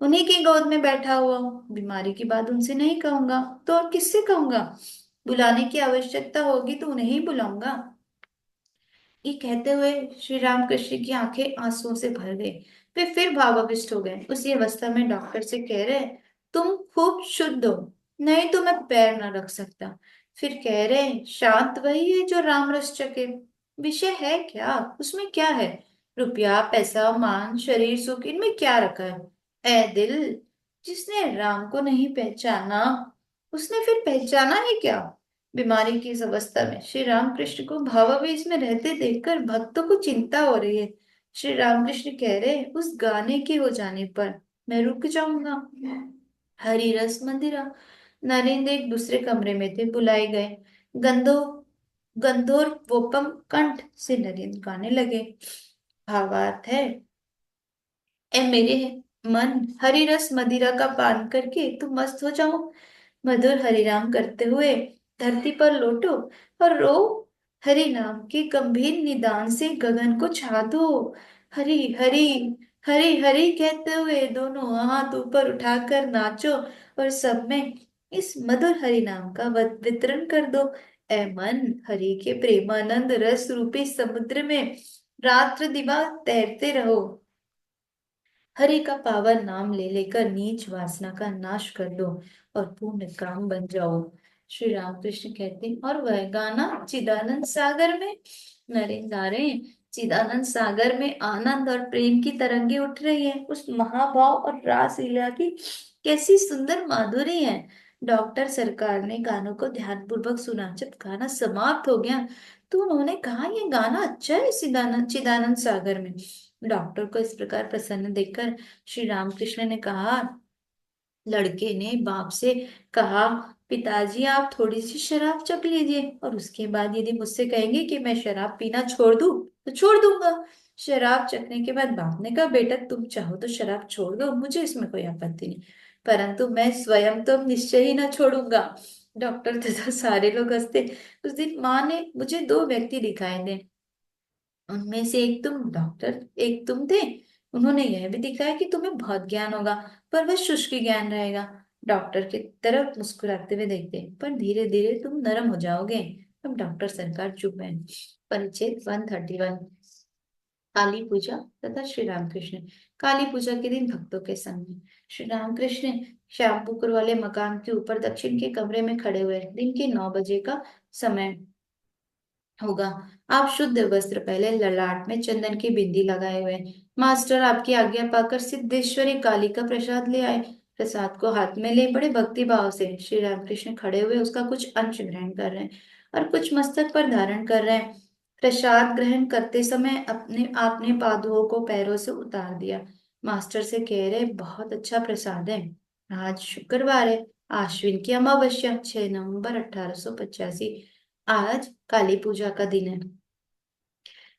S1: उन्हीं की गोद में बैठा हुआ हूँ। बीमारी की बात उनसे नहीं कहूंगा तो और किससे कहूंगा? बुलाने की आवश्यकता होगी तो उन्हें ही बुलाऊंगा। ये कहते हुए श्री रामकृष्ण की आंखें आंसुओं से भर गई। वे फिर भावाविष्ट हो गए। उसी अवस्था में डॉक्टर से कह रहे, तुम खूब शुद्ध हो, नहीं तो मैं पैर न रख सकता। फिर कह रहे, शांत वही है जो राम रस चके। विषय है क्या, उसमें क्या है? रुपया, पैसा, मान, शरीर, सुख, इनमें क्या रखा है? ए दिल, जिसने राम को नहीं पहचाना, उसने फिर पहचाना है क्या? बीमारी की इस अवस्था में श्री रामकृष्ण को भावावेश में रहते देखकर भक्तों को चिंता हो रही है। श्री रामकृष्ण कह रहे, उस गाने के हो जाने पर मैं रुक जाऊंगा। हरि रस मंदिरा। नरेंद्र एक दूसरे कमरे में थे, बुलाए गए। गंधो गंधोरवोपम कंठ से नरेंद्र गाने लगे। भावार्थ है, ए मेरे मन, हरि रस मदिरा का पान करके तू मस्त हो जाओ। मधुर हरिनाम करते हुए धरती पर लौटो और रो। हरि नाम के गंभीर निदान से गगन को छा दो। हरि हरि, हरि हरि कहते हुए दोनों हाथ ऊपर उठाकर नाचो और सब में इस मधुर हरि नाम का वितरण कर दो। ए मन, हरि के प्रेमानंद रस रूपी समुद्र में रात्र दिवा तैरते रहो। हरि का पावन नाम ले लेकर नीच वासना का नाश कर दो और पूर्ण काम बन जाओ। श्री रामकृष्ण कहते हैं, और वह गाना चिदानंद सागर में। नरेंद्र आ रहे हैं। चिदानंद सागर में आनंद और प्रेम की तरंगे उठ रही है। उस महाभाव और रासलीला की कैसी सुंदर माधुरी है। डॉक्टर सरकार ने गानों को ध्यानपूर्वक सुना। जब गाना समाप्त हो गया तो उन्होंने कहा, यह गाना अच्छा है चिदानंद चिदानंद सागर में। डॉक्टर को इस प्रकार प्रसन्न देखकर श्री रामकृष्ण ने कहा, लड़के ने बाप से कहा, पिताजी आप थोड़ी सी शराब चख लीजिए और उसके बाद यदि मुझसे कहेंगे कि मैं शराब पीना छोड़ दूं तो छोड़ दूंगा। शराब चखने के बाद बाप ने कहा, बेटा तुम चाहो तो शराब छोड़ दो, मुझे इसमें कोई आपत्ति नहीं, परंतु मैं स्वयं तो निश्चय ही ना छोड़ूंगा। डॉक्टर तथा सारे लोग हंसते। उस दिन माँ ने मुझे दो व्यक्ति दिखाए थे, उनमें से एक तुम डॉक्टर, एक तुम थे। उन्होंने यह भी दिखाया कि तुम्हें बहुत ज्ञान होगा, पर वह शुष्क ज्ञान रहेगा। डॉक्टर की तरफ मुस्कुराते हुए देखते, पर धीरे धीरे तुम नरम हो जाओगे। अब डॉक्टर सरकार चुप है। परिच्छेद 131। काली पूजा तथा श्री रामकृष्ण। काली पूजा के दिन भक्तों के संग में श्री रामकृष्ण श्याम पुकुर वाले मकान के ऊपर दक्षिण के कमरे में खड़े हुए। दिन के 9 बजे का समय होगा। आप शुद्ध वस्त्र पहले, ललाट में चंदन की बिंदी लगाए हुए। मास्टर आपकी आज्ञा पाकर सिद्धेश्वरी काली का प्रसाद ले आए। प्रसाद को हाथ में ले बड़े भक्ति भाव से श्री रामकृष्ण खड़े हुए उसका कुछ अंश ग्रहण कर रहे हैं और कुछ मस्तक पर धारण कर रहे हैं। प्रसाद ग्रहण करते समय अपने आपने पादुओं को पैरों से उतार दिया। मास्टर से कह रहे, बहुत अच्छा प्रसाद है। आज शुक्रवार है, आश्विन की अमावस्या, 6 नवंबर 1885। आज काली पूजा का दिन है।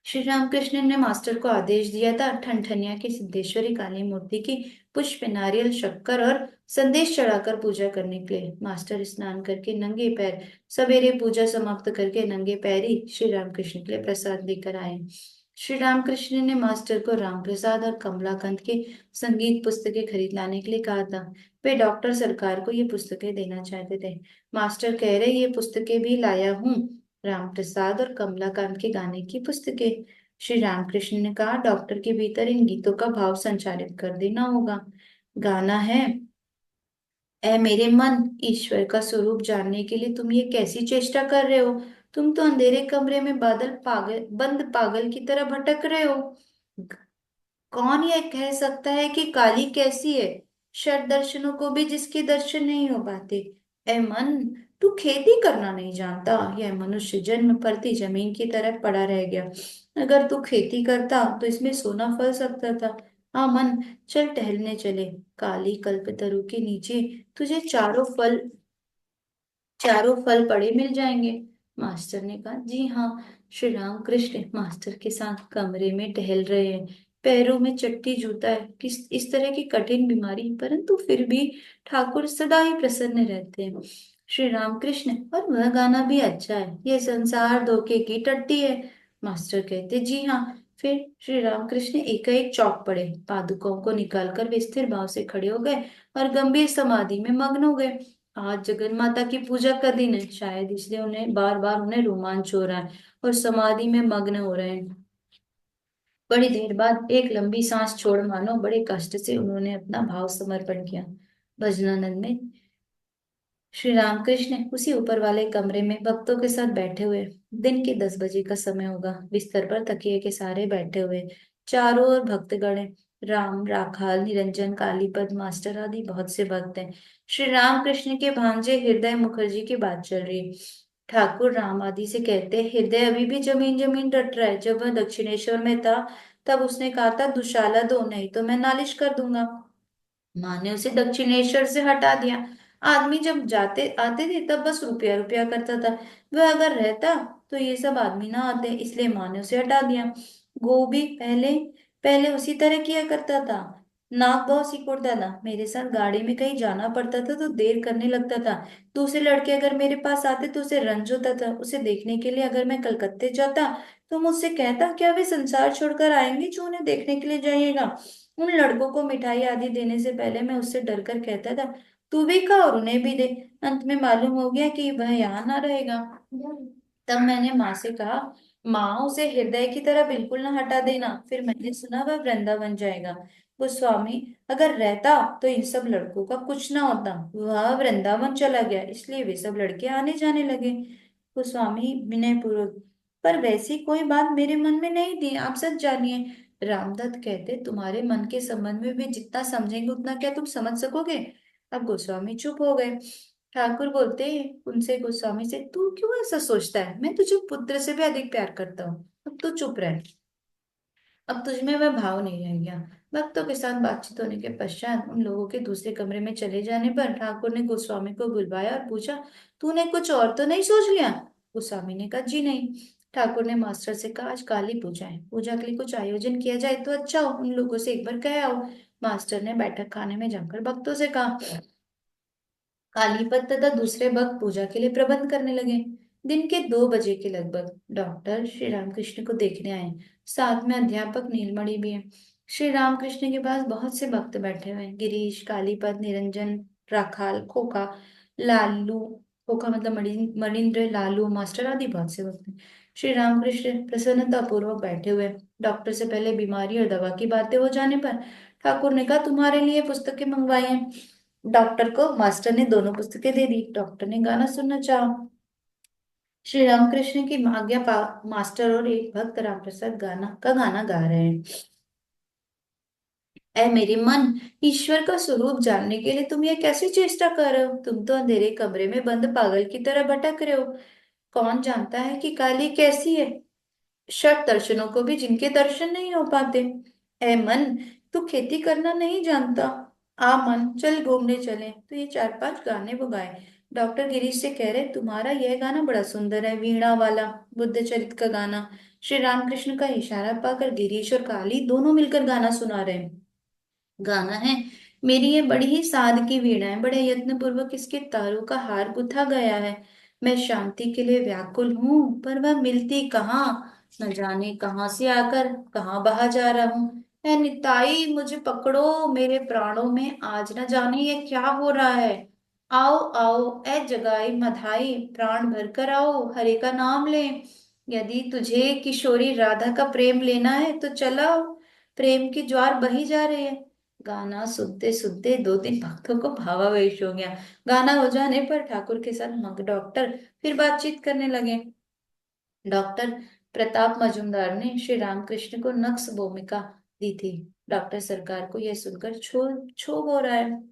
S1: श्री रामकृष्ण ने मास्टर को आदेश दिया था, ठनठनिया की सिद्धेश्वरी काली मूर्ति की पुष्प, नारियल, शक्कर और संदेश चढ़ाकर पूजा करने के लिए। मास्टर स्नान करके नंगे पैर सवेरे पूजा समाप्त करके नंगे पैर ही श्री रामकृष्ण के लिए प्रसाद लेकर आए। श्री रामकृष्ण ने मास्टर को राम प्रसाद और कमलाकांत के संगीत पुस्तकें खरीद लाने के लिए कहा था। वे डॉक्टर सरकार को ये पुस्तकें देना चाहते थे। मास्टर कह रहे, ये पुस्तकें भी लाया हूँ, राम प्रसाद और कमलाकांत के गाने की पुस्तकें। श्री रामकृष्ण ने कहा, डॉक्टर के भीतर इन गीतों का भाव संचारित कर देना होगा। गाना है, ऐ मेरे मन, ईश्वर का स्वरूप जानने के लिए तुम ये कैसी चेष्टा कर रहे हो? तुम तो अंधेरे कमरे में बादल पागल बंद पागल की तरह भटक रहे हो। कौन ये कह सकता है कि काली कैसी है? षट दर्शनों को भी जिसके दर्शन नहीं हो पाते। ए मन, तू खेती करना नहीं जानता। यह मनुष्य जन्म परती जमीन की तरह पड़ा रह गया। अगर तू खेती करता तो इसमें सोना फल सकता था। हाँ मन, चल टहलने चले। काली कल्पतरु के नीचे तुझे चारों फल पड़े मिल जाएंगे। मास्टर ने कहा, जी हाँ। श्री राम कृष्ण मास्टर के साथ कमरे में टहल रहे हैं। पैरों में चट्टी जूता है। किस इस तरह की कठिन बीमारी, परंतु फिर भी ठाकुर सदा ही प्रसन्न रहते हैं। श्री राम कृष्ण, और वह गाना भी अच्छा है, ये संसार धोखे की टट्टी है। मास्टर कहते, जी हाँ, फिर श्री रामकृष्ण एकाएक चौंक पड़े। पादुकाओं को निकालकर वे स्थिर भाव से खड़े हो गए और गंभीर समाधि में मग्न हो गए। आज जगन माता की पूजा का दिन है, शायद इसलिए उन्हें बार बार उन्हें रोमांच हो रहा है और समाधि में मग्न हो रहे हैं। बड़ी देर बाद एक लंबी सांस छोड़ मानो बड़े कष्ट से उन्होंने अपना भाव समर्पण किया। भजनानंद में श्री रामकृष्ण उसी ऊपर वाले कमरे में भक्तों के साथ बैठे हुए। दिन के 10 बजे का समय होगा। बिस्तर पर तकिए के सारे बैठे हुए। चारों ओर भक्तगण हैं। राम, राखाल, निरंजन, कालीपद, मास्टर आदि बहुत से भक्त हैं। श्री रामकृष्ण के भांजे हृदय मुखर्जी की बात चल रही है। ठाकुर राम आदि से कहते, हृदय अभी भी जमीन जमीन रट रहा है। जब वह दक्षिणेश्वर में था तब उसने कहा था दुशाला दो, नहीं तो मैं नालिश कर दूंगा। माँ ने उसे दक्षिणेश्वर से हटा दिया। आदमी जब जाते आते थे तब बस रुपया रुपया करता था। वह अगर रहता तो ये सब आदमी ना आते, इसलिए माँ ने उसे हटा दिया। गोभी पहले पहले उसी तरह किया करता था। नाक बहुत सिकुड़ता था। मेरे साथ गाड़ी में कहीं जाना पड़ता था तो देर करने लगता था। दूसरे लड़के अगर मेरे पास आते तो उसे रंज होता था। उसे देखने के लिए अगर मैं कलकत्ते जाता तो मुझसे कहता, क्या वे संसार छोड़कर आएंगे जो उन्हें देखने के लिए जाइएगा। उन लड़कों को मिठाई आदि देने से पहले मैं उससे डरकर कहता था, तू भी खा और उन्हें भी दे। अंत में मालूम हो गया कि वह यहाँ ना रहेगा। तब मैंने माँ से कहा, माँ उसे हृदय की तरह बिल्कुल ना हटा देना। फिर मैंने सुना वह वृंदावन जाएगा। वो स्वामी अगर रहता तो इन सब लड़कों का कुछ ना होता। वह वृंदावन चला गया इसलिए वे सब लड़के आने जाने लगे। वो स्वामी विनय पूर्वक, पर वैसी कोई बात मेरे मन में नहीं थी, आप सच जानिए। रामदत्त कहते, तुम्हारे मन के संबंध में भी जितना समझेंगे उतना क्या तुम समझ सकोगे। अब गोस्वामी चुप हो गए। ठाकुर बोलते उनसे, गोस्वामी से, तू क्यों ऐसा सोचता है? मैं तुझे पुत्र से भी अधिक प्यार करता हूँ। अब तू चुप रह। अब तुझ में वह भाव नहीं रह गया। भक्तों के साथ बातचीत होने के पश्चात उन लोगों के दूसरे कमरे में चले जाने पर ठाकुर ने गोस्वामी को बुलवाया और पूछा, तूने कुछ और तो नहीं सोच लिया? गोस्वामी ने कहा, जी नहीं। ठाकुर ने मास्टर से कहा, आज काली पूजा है, पूजा के लिए कुछ आयोजन किया जाए तो अच्छा हो, उन लोगों से एक बार कह आओ। मास्टर ने बैठक खाने में जाकर भक्तों से कहा। कालीपद तथा दूसरे भक्त पूजा के लिए प्रबंध करने लगे। दिन के 2 बजे के लगभग डॉक्टर श्री रामकृष्ण को देखने आए। साथ में अध्यापक नीलमणि भी है। श्री रामकृष्ण के पास बहुत से भक्त बैठे हुए हैं। गिरीश, कालीपद, निरंजन, राखाल, खोका, लालू, खोका मतलब मणिंद्र, लालू, मास्टर आदि बहुत से भक्त हैं। श्री रामकृष्ण प्रसन्नता पूर्वक बैठे हुए हैं। डॉक्टर से पहले बीमारी और दवा की बातें हो जाने पर ठाकुर ने कहा, तुम्हारे लिए पुस्तकें मंगवाई हैं। डॉक्टर को मास्टर ने दोनों पुस्तकें दे दी। डॉक्टर ने गाना सुनना चाहा। श्री रामकृष्ण की आज्ञा मास्टर और एक भक्त रामप्रसाद गाना गा रहे हैं। ऐ मेरे मन, ईश्वर का स्वरूप जानने के लिए तुम ये कैसी चेष्टा कर रहे हो? तुम तो अंधेरे कमरे में बंद पागल की तरह भटक रहे हो। कौन जानता है कि काली कैसी है? षट दर्शनों को भी जिनके दर्शन नहीं हो पाते। ऐ मन, तू खेती करना नहीं जानता। आ मन, चल घूमने चले। तो ये 4-5 गाने वो गाए। डॉक्टर गिरीश से कह रहे, तुम्हारा यह गाना बड़ा सुंदर है, वीणा वाला, बुद्ध चरित का गाना। श्री रामकृष्ण का इशारा पाकर गिरीश और काली दोनों मिलकर गाना सुना रहे हैं। गाना है, मेरी ये बड़ी ही साद की वीणा है, बड़े यत्न पूर्वक इसके तारों का हार गुथा गया है। मैं शांति के लिए व्याकुल हूँ पर वह मिलती कहाँ। न जाने कहाँ से आकर कहाँ बहा जा रहा हूँ। ऐ निताई, मुझे पकड़ो, मेरे प्राणों में आज न जाने ये क्या हो रहा है। आओ आओ ऐ जगाई मधाई, प्राण भर कर आओ, हरे का नाम ले। यदि तुझे किशोरी राधा का प्रेम लेना है तो चलाओ, प्रेम की ज्वार बही जा रही है। गाना सुनते सुनते 2-3 भक्तों को भावावेश हो गया। गाना हो जाने पर ठाकुर के साथ मग डॉक्टर फिर बातचीत करने लगे। डॉक्टर प्रताप मजूमदार ने श्री रामकृष्ण को नक्श भूमिका दी थी। डॉक्टर सरकार को यह सुनकर क्षोभ हो रहा है।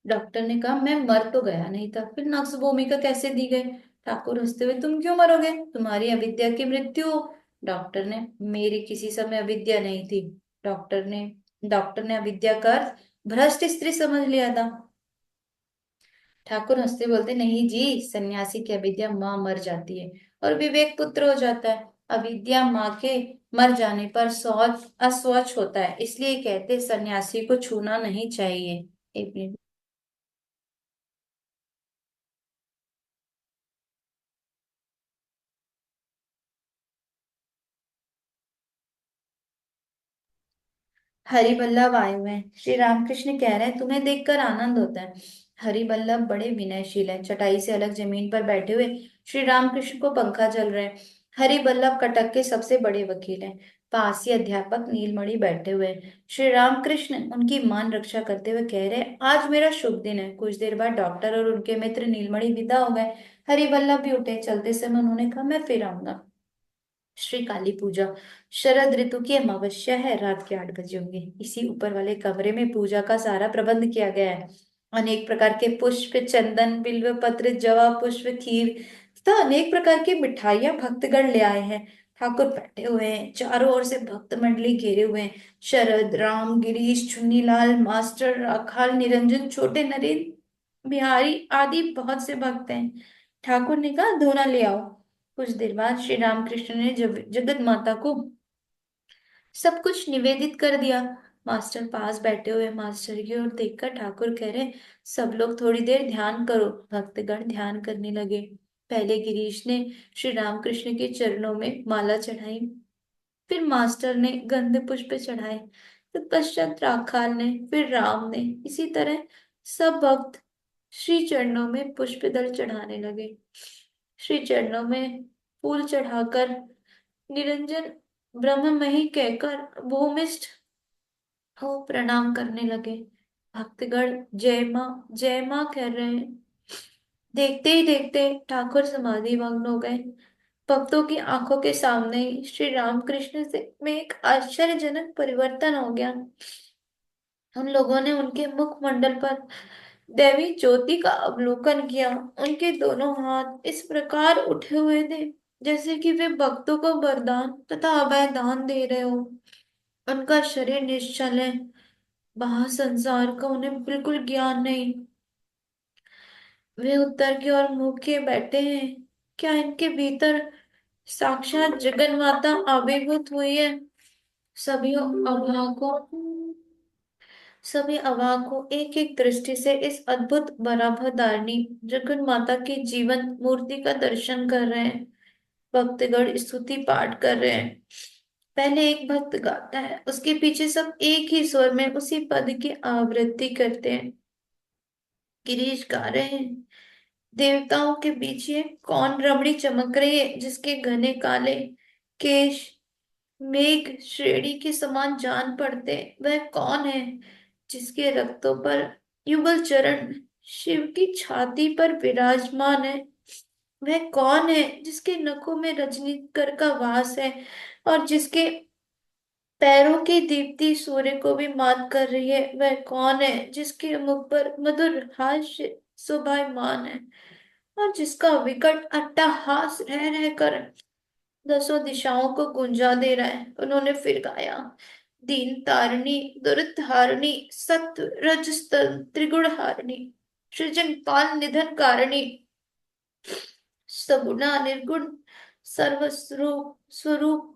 S1: डॉक्टर ने कहा, मैं मर तो गया नहीं था, फिर नक्श भूमिका कैसे दी गई? ठाकुर हंसते हुए, तुम क्यों मरोगे? तुम्हारी अविद्या की मृत्यु हो। डॉक्टर ने, मेरी किसी समय अविद्या नहीं थी। डॉक्टर ने अविद्या का अर्थ भ्रष्ट स्त्री समझ लिया था। ठाकुर हंसते बोलते, नहीं जी, सन्यासी की अविद्या माँ मर जाती है और विवेक पुत्र हो जाता है। अविद्या माँ के मर जाने पर शौच अस्वच्छ होता है, इसलिए कहते सन्यासी को छूना नहीं चाहिए। एक मिनट। हरिवल्लभ आए हुए हैं। श्री रामकृष्ण कह रहे हैं, तुम्हें देखकर आनंद होता है। हरिवल्लभ बड़े विनयशील हैं। चटाई से अलग जमीन पर बैठे हुए श्री रामकृष्ण को पंखा चल रहे हैं। हरिवल्लभ कटक के सबसे बड़े वकील हैं। पास ही अध्यापक नीलमणि बैठे हुए हैं। श्री रामकृष्ण उनकी मान रक्षा करते हुए कह रहे हैं, आज मेरा शुभ दिन है। कुछ देर बाद डॉक्टर और उनके मित्र नीलमणि विदा हो गए। हरिवल्लभ भी उठे। चलते समय उन्होंने कहा, मैं फिर आऊंगा। श्री काली पूजा। शरद ऋतु की अमावस्या है। रात के 8 बजे होंगे। इसी ऊपर वाले कमरे में पूजा का सारा प्रबंध किया गया है। अनेक प्रकार के पुष्प, चंदन, बिल्व पत्र, जवा पुष्प, खीर तथा अनेक प्रकार की मिठाइयां भक्तगण ले आए हैं। ठाकुर बैठे हुए हैं। चारों ओर से भक्त मंडली घेरे हुए हैं। शरद, राम, गिरीश, चुन्नीलाल, मास्टर, राखाल, निरंजन, छोटे नरेंद्र, बिहारी आदि बहुत से भक्त हैं। ठाकुर ने कहा, धोना ले आओ। कुछ देर बाद श्री रामकृष्ण ने जगत माता को सब कुछ निवेदित कर दिया। मास्टर पास बैठे हुए मास्टर की ओर देखकर ठाकुर कह रहे, सब लोग थोड़ी देर ध्यान करो। भक्तगण ध्यान करने लगे। पहले गिरीश ने श्री रामकृष्ण के चरणों में माला चढ़ाई। फिर मास्टर ने गंध पुष्प चढ़ाए। तत्पश्चात राखाल ने, फिर राम ने। इसी तरह सब भक्त श्री चरणों में पुष्प दल चढ़ाने लगे। श्री चरणों में फूल चढ़ाकर निरंजन ब्रह्ममयी कहकर भूमिष्ठ हो प्रणाम करने लगे। भक्तगण जय माँ कर रहे हैं। देखते ही देखते ठाकुर समाधि मग्न हो गए। भक्तों की आंखों के सामने ही श्री रामकृष्ण से में एक आश्चर्यजनक परिवर्तन हो गया। उन लोगों ने उनके मुखमंडल पर देवी ज्योति का अवलोकन किया। उनके दोनों हाथ इस प्रकार उठे हुए थे जैसे कि वे भक्तों को वरदान तथा अभय दान दे रहे हो। उनका शरीर निश्चल है। बाहर संसार का उन्हें बिल्कुल ज्ञान नहीं। वे उत्तर की ओर मुंह किए बैठे हैं। क्या इनके भीतर साक्षात जगन माता आविर्भूत हुई है? सभी अभागों सभी अवाक को एक एक दृष्टि से इस अद्भुत बराबरदारिणी जगन माता की जीवन मूर्ति का दर्शन कर रहे हैं। भक्तगण स्तुति पाठ कर रहे हैं। पहले एक भक्त गाता है, उसके पीछे सब एक ही स्वर में उसी पद की आवृत्ति करते हैं। गिरीश गा रहे हैं, देवताओं के बीच ये कौन रमणी चमक रही है जिसके घने काले केश मेघ श्रेणी के समान जान पड़ते? वह कौन है जिसके रक्तों पर युगल चरण शिव की छाती पर विराजमान है? वह कौन है जिसके नखों में रजनीकर का वास है और जिसके पैरों की दीप्ति सूर्य को भी मात कर रही है? वह कौन है जिसके मुख पर मधुर हास्य शोभायमान है और जिसका विकट अट्टहास रह रहकर दसों दिशाओं को गुंजा दे रहा है? उन्होंने फिर गाया, दीन तारिणी, दुरित हारिणी, सत्व रजस्तल त्रिगुण हारिणी, सृजन पाल निधन कारिणी, सगुणा निर्गुण सर्वस्वरूप स्वरूप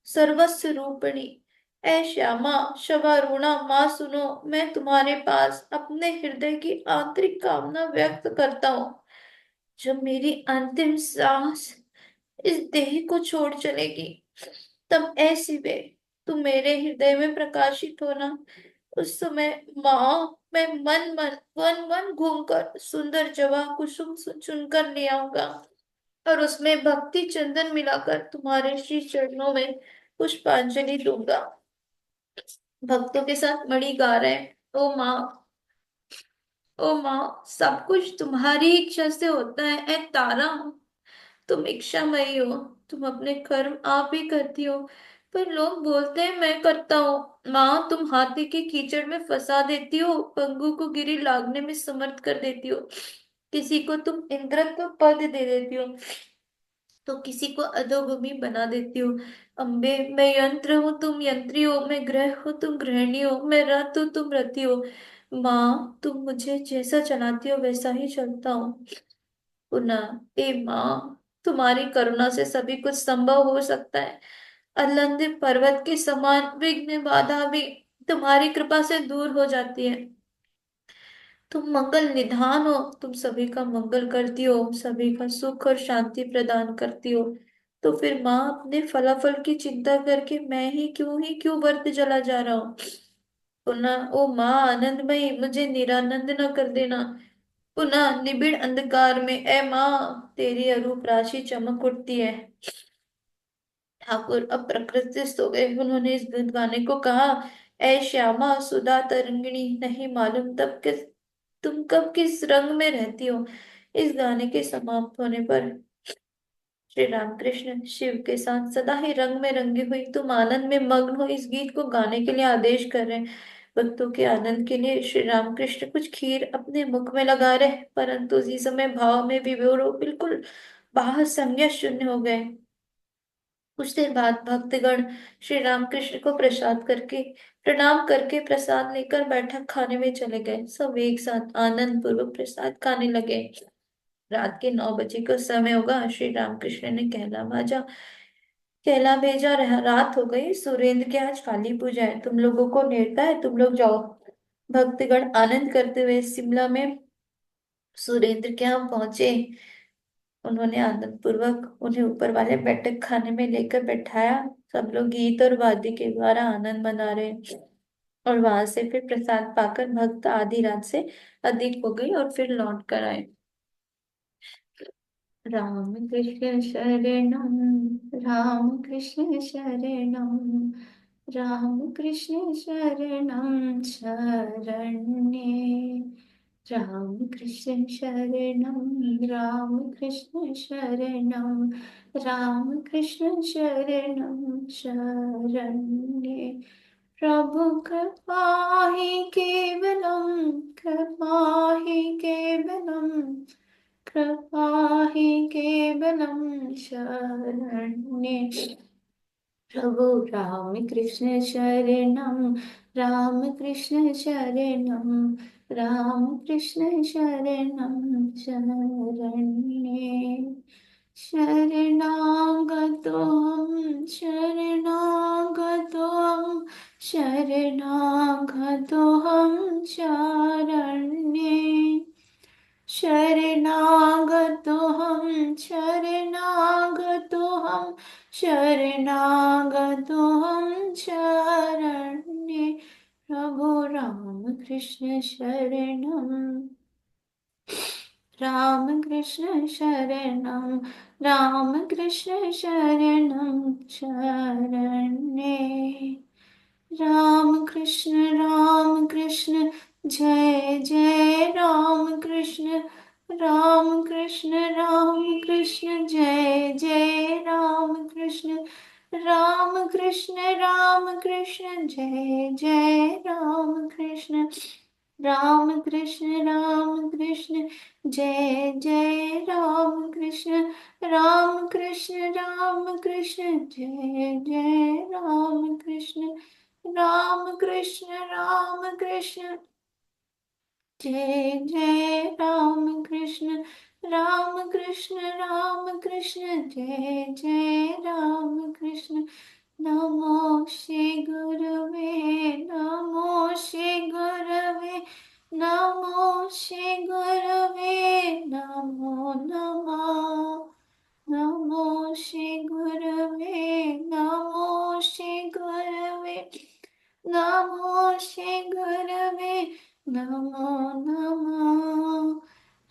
S1: सर्वस्व रूपिणी। ऐ श्यामा शवारूणा माँ, सुनो, मैं तुम्हारे पास अपने हृदय की आंतरिक कामना व्यक्त करता हूँ। जब मेरी अंतिम सांस इस देह को छोड़ चलेगी, तब ऐसी वे तुम मेरे हृदय में प्रकाशित होना। उस समय माँ, मैं मन मन वन वन घूमकर सुंदर जवा कुसुम चुनकर ले आऊंगा और उसमें भक्ति चंदन मिलाकर तुम्हारे श्री चरणों में पुष्पांजलि दूंगा। भक्तों के साथ मणि गा रहे हैं, ओ माँ, ओ माँ, सब कुछ तुम्हारी इच्छा से होता है। ऐ तारा, तुम इच्छामयी हो। तुम अपने कर्म आप ही करती हो, पर लोग बोलते हैं मैं करता हूँ। माँ, तुम हाथी के कीचड़ में फंसा देती हो, पंगु को गिरी लागने में समर्थ कर देती हो, किसी को तुम इंद्रत्व पद दे देती हो तो किसी को अधोगति बना देती हो। अम्बे, मैं यंत्र हूँ, तुम यंत्री हो। मैं ग्रह हूँ, तुम गृहिणी हो। मैं रथ हूँ, तुम रथी हो। माँ, तुम मुझे जैसा चलाती हो वैसा ही चलता हूँ। पुनः, ए माँ, तुम्हारी करुणा से सभी कुछ संभव हो सकता है। अल्लंद पर्वत के समान विघ्न बाधा भी तुम्हारी कृपा से दूर हो जाती है। तुम मंगल निधान हो। तुम सभी का मंगल करती हो, सभी का सुख और शांति प्रदान करती हो। तो फिर माँ, अपने फलाफल की चिंता करके मैं ही क्यों वर्त जला जा रहा हूँ?
S2: पुनः ओ माँ आनंदमयी, मुझे निरानंद न कर देना। पुनः निबिड़ अंधकार में, ए माँ तेरी अरूप राशि चमक उठती है। ठाकुर अब प्रकृतिस्थ हो गए। उन्होंने इस गाने को कहा, ऐ श्यामा सुधा तरंगिणी, नहीं मालूम तुम कब किस रंग में रहती हो। इस गाने के समाप्त होने पर श्री रामकृष्ण शिव के साथ सदा ही रंग में रंगी हुई तुम आनंद में मग्न हो इस गीत को गाने के लिए आदेश कर रहे हैं। भक्तों के आनंद के लिए श्री रामकृष्ण कुछ खीर अपने मुख में लगा रहे, परंतु उसी समय भाव में विभोर हो बिल्कुल बाहर संज्ञा शून्य हो गए। कुछ देर बाद भक्तगण श्री रामकृष्ण को प्रणाम करके प्रसाद लेकर बैठक खाने में चले गए। सब एक साथ आनंद पूर्वक प्रसाद खाने लगे। रात के 9 बजे का समय होगा। श्री रामकृष्ण ने कहला भेजा, रात हो गई, सुरेंद्र की आज काली पूजा है, तुम लोगों को नेड़ता है, तुम लोग जाओ। भक्तगण आनंद करते हुए शिमला में सुरेंद्र के यहाँ पहुंचे। उन्होंने आनंद पूर्वक उन्हें ऊपर वाले बैठक खाने में लेकर बैठाया। सब लोग गीत और वाद्य के द्वारा आनंद मना रहे हैं। और वहां से फिर प्रसाद पाकर भक्त आधी रात से अधिक हो गई और फिर लौट कर आए। राम कृष्ण शरणम, राम कृष्ण शरणम, राम कृष्ण शरणम शरण्ये, राम कृष्ण शरणम, राम कृष्ण शरणम, राम कृष्ण शरणम शरण्ये। प्रभु कृपा ही केवलम, कृपा ही केवलम, कृपा हि केवलं शरण्ये। प्रभु राम कृष्ण शरणं, राम कृष्ण शरणं, राम कृष्ण शरणं शरण्ये। शरणागतोऽहं, शरणागतोऽहं, शरणागतोऽहं शरण्ये। शरणागतोऽहं, शरणागतोऽहं, शरणागतोऽहं शरण्ये। प्रभु राम कृष्ण शरणं, राम कृष्ण शरणं, राम कृष्ण शरणं शरण्ये। राम कृष्ण जय जय राम कृष्ण, राम कृष्ण, राम कृष्ण जय जय राम कृष्ण, राम कृष्ण, राम कृष्ण जय जय राम कृष्ण, राम कृष्ण, राम कृष्ण जय जय राम कृष्ण, राम कृष्ण, राम कृष्ण जय जय राम कृष्ण, राम कृष्ण, राम कृष्ण जय जय राम कृष्ण, राम कृष्ण, राम कृष्ण जय जय राम कृष्ण। नमो श्री गुरवे, नमो श्री गुरवे, नमो श्री गुरवे, नमो नमः। नमो श्री गुरवे, नमो श्री गुरवे, नमो श्री गुरवे, नमो नमः।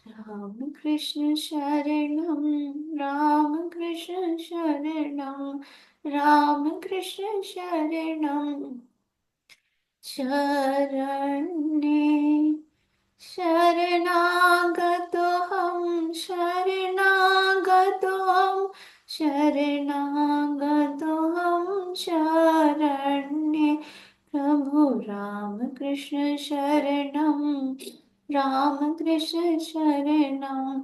S2: राम कृष्ण शरणं, राम कृष्ण शरणं, राम कृष्ण शरणं शरण्ये। शरणागतोऽहं, शरणागतोऽहं, शरणागतोऽहं शरण्ये। प्रभु राम कृष्ण शरणं, राम कृष्ण शरणं,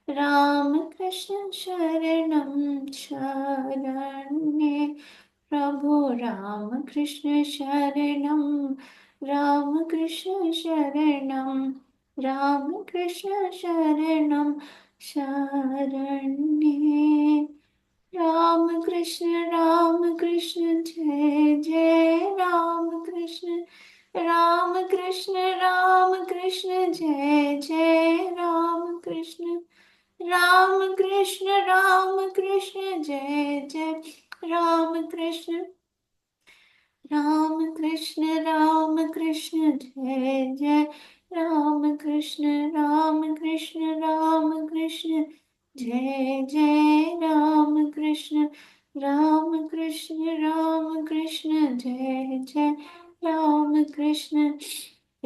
S2: राम कृष्ण शरणं शरण्ये। प्रभु राम कृष्ण शरणं, राम कृष्ण शरणं, राम कृष्ण शरणं शरण्ये। राम कृष्ण जय जय राम कृष्ण, राम कृष्ण, राम कृष्ण जय जय राम कृष्ण, राम कृष्ण, राम कृष्ण जय जय राम कृष्ण, राम कृष्ण जय जय राम कृष्ण जय जय राम कृष्ण जय जय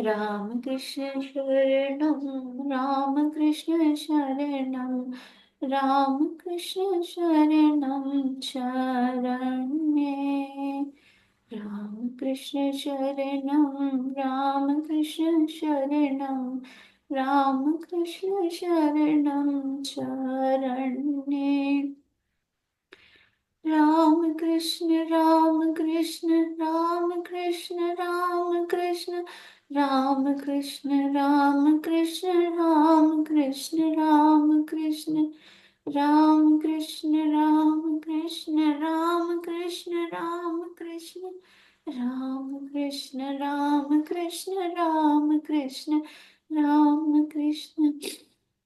S2: राम कृष्ण शरणम राम कृष्ण शरणम शरण्ये रामकृष्ण शरणं रामकृष्ण शरणं रामकृष्ण शरणं शरण्ये राम कृष्ण राम कृष्ण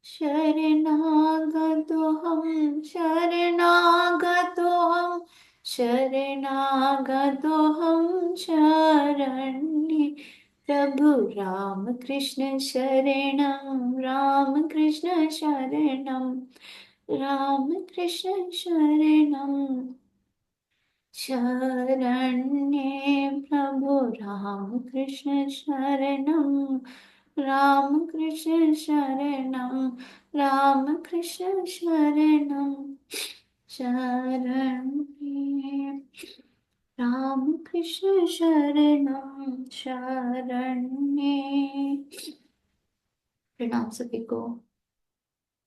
S2: शरणागतोऽहं शरणागतोऽहं शरण्ये प्रभु राम कृष्ण राम कृष्ण शरणं शरण्ये प्रभु राम कृष्ण राम कृष्ण शरण्ये राम कृष्ण शरणं शरण्ये प्रणाम सभी को।